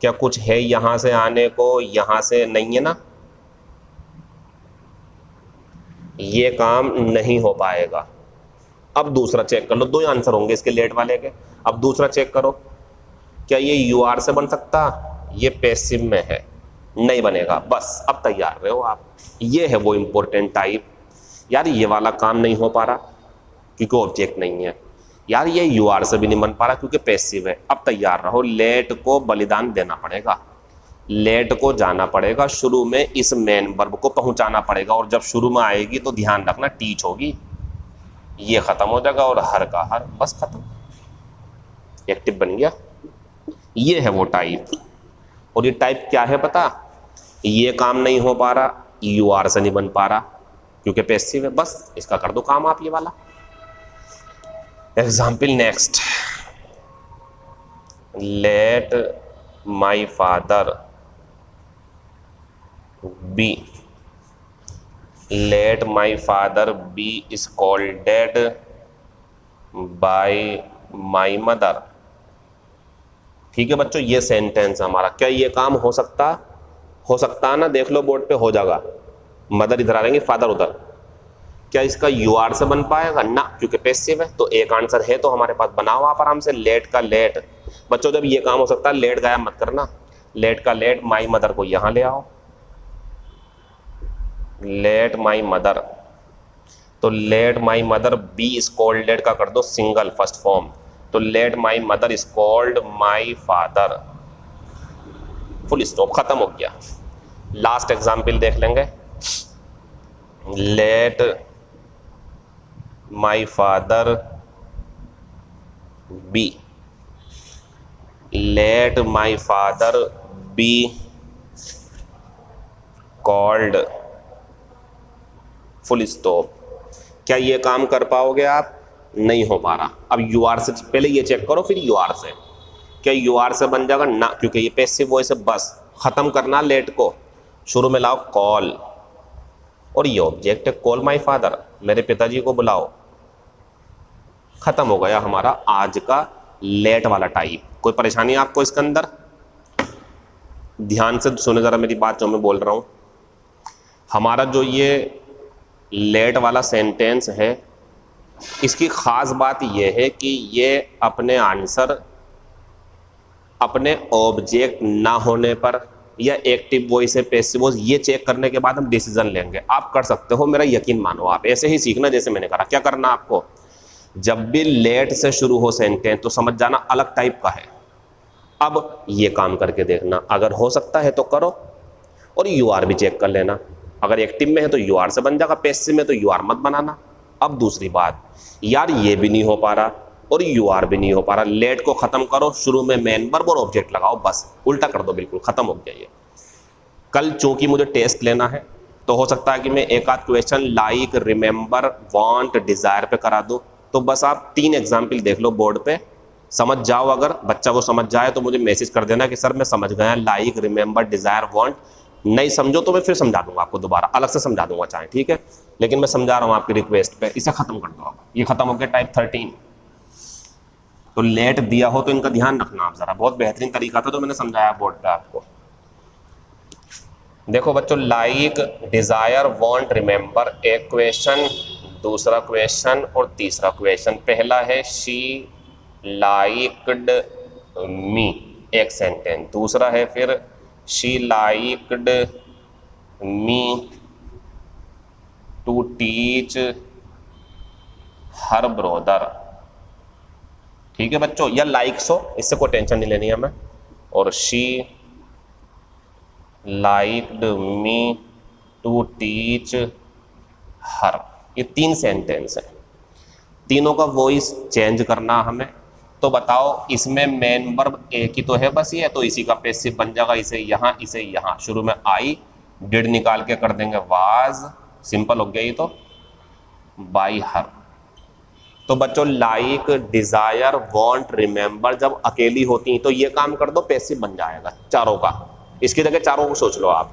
क्या कुछ है यहाँ से आने को? यहाँ से नहीं है ना, ये काम नहीं हो पाएगा। अब दूसरा चेक कर लो, दो ही आंसर होंगे इसके लेट वाले के। अब दूसरा चेक करो, क्या ये यू आर से बन सकता? ये पैसिव में है, नहीं बनेगा। बस अब तैयार रहे हो आप। ये है वो इंपॉर्टेंट टाइप। यार ये वाला काम नहीं हो पा रहा क्योंकि ऑब्जेक्ट नहीं है। यार ये यू आर से भी नहीं बन पा रहा क्योंकि पैसिव है। अब तैयार रहो, लेट को बलिदान देना पड़ेगा। लेट को जाना पड़ेगा शुरू में, इस मेन वर्ब को पहुंचाना पड़ेगा। और जब शुरू में आएगी तो ध्यान रखना टीच होगी, ये खत्म हो जाएगा और हर का हर, बस खत्म, एक्टिव बन गया। ये है वो टाइप। और ये टाइप क्या है पता? ये काम नहीं हो पा रहा, यू आर से नहीं बन पा रहा क्योंकि पैसिव है। बस इसका कर दो काम आप, ये वाला। Example next, let my father be, let my father be scolded by my mother. ठीक है बच्चों, ये सेंटेंस हमारा। क्या ये काम हो सकता है ना? देख लो बोर्ड पे, हो जाएगा। मदर इधर आ रहेंगे, फादर उधर। क्या इसका यू आर से बन पाएगा? ना, क्योंकि पैसिव है। तो एक आंसर है तो हमारे पास, बनाओ आप आराम से। लेट का लेट बच्चों, जब ये काम हो सकता है, लेट गायब मत करना। लेट का लेट, माई मदर को यहां ले आओ, लेट माई मदर। तो let my mother be scolded का कर दो सिंगल फर्स्ट फॉर्म। तो let my mother scold my father, full stop, खत्म हो गया। लास्ट एग्जाम्पल देख लेंगे, let my father be, let my father be called, full stop. क्या ये काम कर पाओगे आप? नहीं हो पा रहा। अब यू आर से पहले ये चेक करो, फिर यू आर से। क्या यू आर से बन जाएगा? ना, क्योंकि ये पैसिव वॉइस है। बस खत्म करना लेट को, शुरू में लाओ कॉल, और ये ऑब्जेक्ट है, कॉल माई फादर, मेरे पिताजी को बुलाओ। खत्म हो गया हमारा आज का लेट वाला टाइप। कोई परेशानी आपको इसके अंदर? ध्यान से सुने जरा मेरी बात जो मैं बोल रहा हूं। हमारा जो ये लेट वाला सेंटेंस है, इसकी खास बात यह है कि ये अपने आंसर अपने ऑब्जेक्ट ना होने पर या एक्टिव वॉइस है पैसिव वॉइस, ये चेक करने के बाद हम डिसीजन लेंगे। आप कर सकते हो, मेरा यकीन मानो। आप ऐसे ही सीखना जैसे मैंने करा। क्या करना आपको? जब भी लेट से शुरू हो सेंटेंस तो समझ जाना अलग टाइप का है। अब ये काम करके देखना, अगर हो सकता है तो करो, और यू आर भी चेक कर लेना। अगर एक्टिव में है तो यू आर से बन जाएगा, पैसिव में तो यू आर मत बनाना। अब दूसरी बात, यार ये भी नहीं हो पा रहा और यू आर भी नहीं हो पा रहा, लेट को खत्म करो, शुरू में मेन वर्ब और ऑब्जेक्ट लगाओ, बस उल्टा कर दो, बिल्कुल खत्म हो गया ये। कल चूंकि मुझे टेस्ट लेना है तो हो सकता है कि मैं एक आध question like, remember, want, desire पे करा दूं। तो बस आप 3 एग्जाम्पल देख लो बोर्ड पे, समझ जाओ। अगर बच्चा वो समझ जाए तो मुझे मैसेज कर देना कि सर मैं समझ गया, लाइक, रिमेंबर, डिजायर, वांट। नहीं समझो तो मैं फिर समझा दूंगा आपको, दोबारा अलग से समझा दूंगा चाहे, ठीक है। लेकिन मैं समझा रहा हूँ आपकी रिक्वेस्ट पे, इसे खत्म कर दो आप। ये खत्म हो गया टाइप 13। तो लेट दिया हो तो इनका ध्यान रखना आप जरा, बहुत बेहतरीन तरीका था तो मैंने समझाया बोर्ड पे आपको। देखो बच्चों, लाइक, डिजायर, वांट, रिमेंबर, एक क्वेश्चन, दूसरा क्वेश्चन और तीसरा क्वेश्चन। पहला है शी लाइक्ड मी, एक सेंटेंस। दूसरा है फिर she liked me to teach her brother. ठीक है बच्चों, या लाइक्स हो, इससे कोई टेंशन नहीं लेनी है हमें। और she liked me to teach her. ये 3 सेंटेंस है, तीनों का वॉइस चेंज करना हमें। तो बताओ इसमें मेन वर्ब एक ही तो है बस ये, तो इसी का पैसिव बन जाएगा, इसे यहाँ इसे यहाँ। शुरू में आई, डिड निकाल के कर देंगे वाज, सिंपल हो गया ये तो, बाई हर। तो बच्चों लाइक, डिजायर, वांट, रिमेंबर जब अकेली होती हैं तो ये काम कर दो, पैसिव बन जाएगा चारों का। इसकी जगह चारों को सोच लो आप।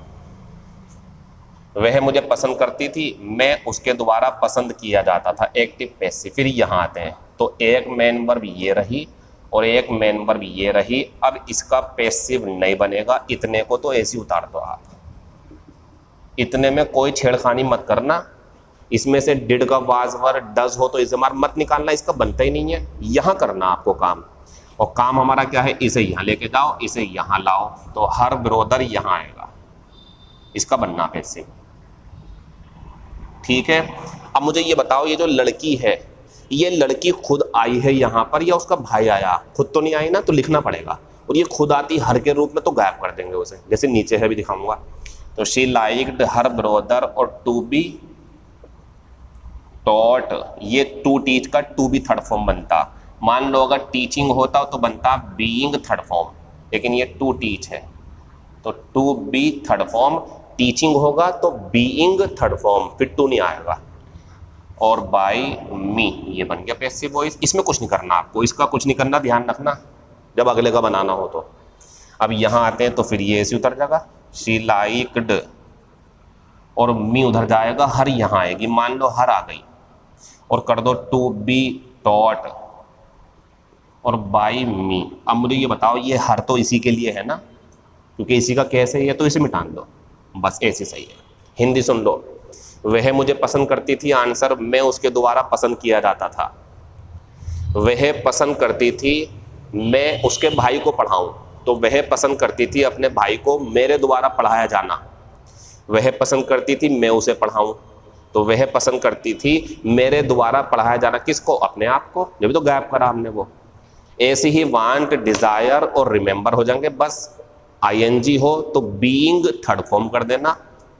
वह मुझे पसंद करती थी, मैं उसके द्वारा पसंद किया जाता था, एक्टिव पैसिव। फिर यहाँ आते हैं तो एक मेन वर्ब ये रही और एक मेन वर्ब ये रही। अब इसका पैसिव नहीं बनेगा, इतने को तो ऐसे उतार दो आप। इतने में कोई छेड़खानी मत करना, इसमें से डिड का वाज वर डज हो तो इसे मार मत निकालना, इसका बनता ही नहीं है। यहाँ करना आपको काम, और काम हमारा क्या है, इसे यहाँ लेके जाओ, इसे यहाँ लाओ, तो हर ब्रोदर यहाँ आएगा, इसका बनना पैसिव। ठीक है। अब मुझे ये बताओ, ये जो लड़की है, ये लड़की खुद आई है यहाँ पर या उसका भाई आया? खुद तो नहीं आई ना, तो लिखना पड़ेगा। और ये खुद आती हर के रूप में तो गायब कर देंगे उसे, जैसे नीचे है भी दिखाऊंगा। तो शी लाइक्ड हर ब्रोदर और टू बी टॉट, ये टू टीच का टू बी थर्ड फॉर्म बनता। मान लो अगर टीचिंग होता तो बनता बीइंग थर्ड फॉर्म, लेकिन ये टू टीच है तो to be third form, teaching होगा तो बीइंग थर्ड फॉर्म, फिर टू नहीं आएगा। और बाय मी ये बन गया पैसिव वॉइस। इसमें कुछ नहीं करना आपको, इसका कुछ नहीं करना, ध्यान रखना जब अगले का बनाना हो तो। अब यहाँ आते हैं तो फिर ये ऐसे उतर जाएगा, शी लाइक्ड, और मी उधर जाएगा, हर यहाँ आएगी। मान लो हर आ गई और कर दो टू बी टॉट और बाय मी। अब मुझे ये बताओ, ये हर तो इसी के लिए है ना, क्योंकि इसी का केस है ये, तो इसे मिटान दो, बस ऐसे सही है। हिंदी सुन लो, वह मुझे पसंद करती थी, आंसर मैं उसके द्वारा पसंद किया जाता था। वह पसंद करती थी मैं उसके भाई को पढ़ाऊं, तो वह पसंद करती थी अपने भाई को मेरे द्वारा पढ़ाया जाना। वह पसंद करती थी मैं उसे पढ़ाऊं, तो वह पसंद करती थी मेरे द्वारा पढ़ाया जाना। किसको? अपने आप को, जब तो गायब करा हमने वो। ऐसे ही वांट, डिजायर और रिमेंबर हो जाएंगे, बस आईएनजी हो तो बीइंग थर्ड फॉर्म कर देना,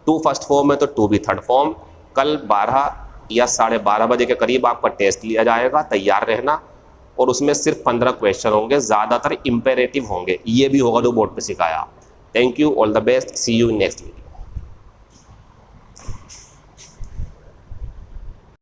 टू फर्स्ट फॉर्म है तो टू बी थर्ड फॉर्म। कल 12 या 12:30 बजे के करीब आपका टेस्ट लिया जाएगा, तैयार रहना। और उसमें सिर्फ 15 क्वेश्चन होंगे, ज़्यादातर इंपेरेटिव होंगे। ये भी होगा जो बोर्ड पे सिखाया। Thank you, all the best, see you next week.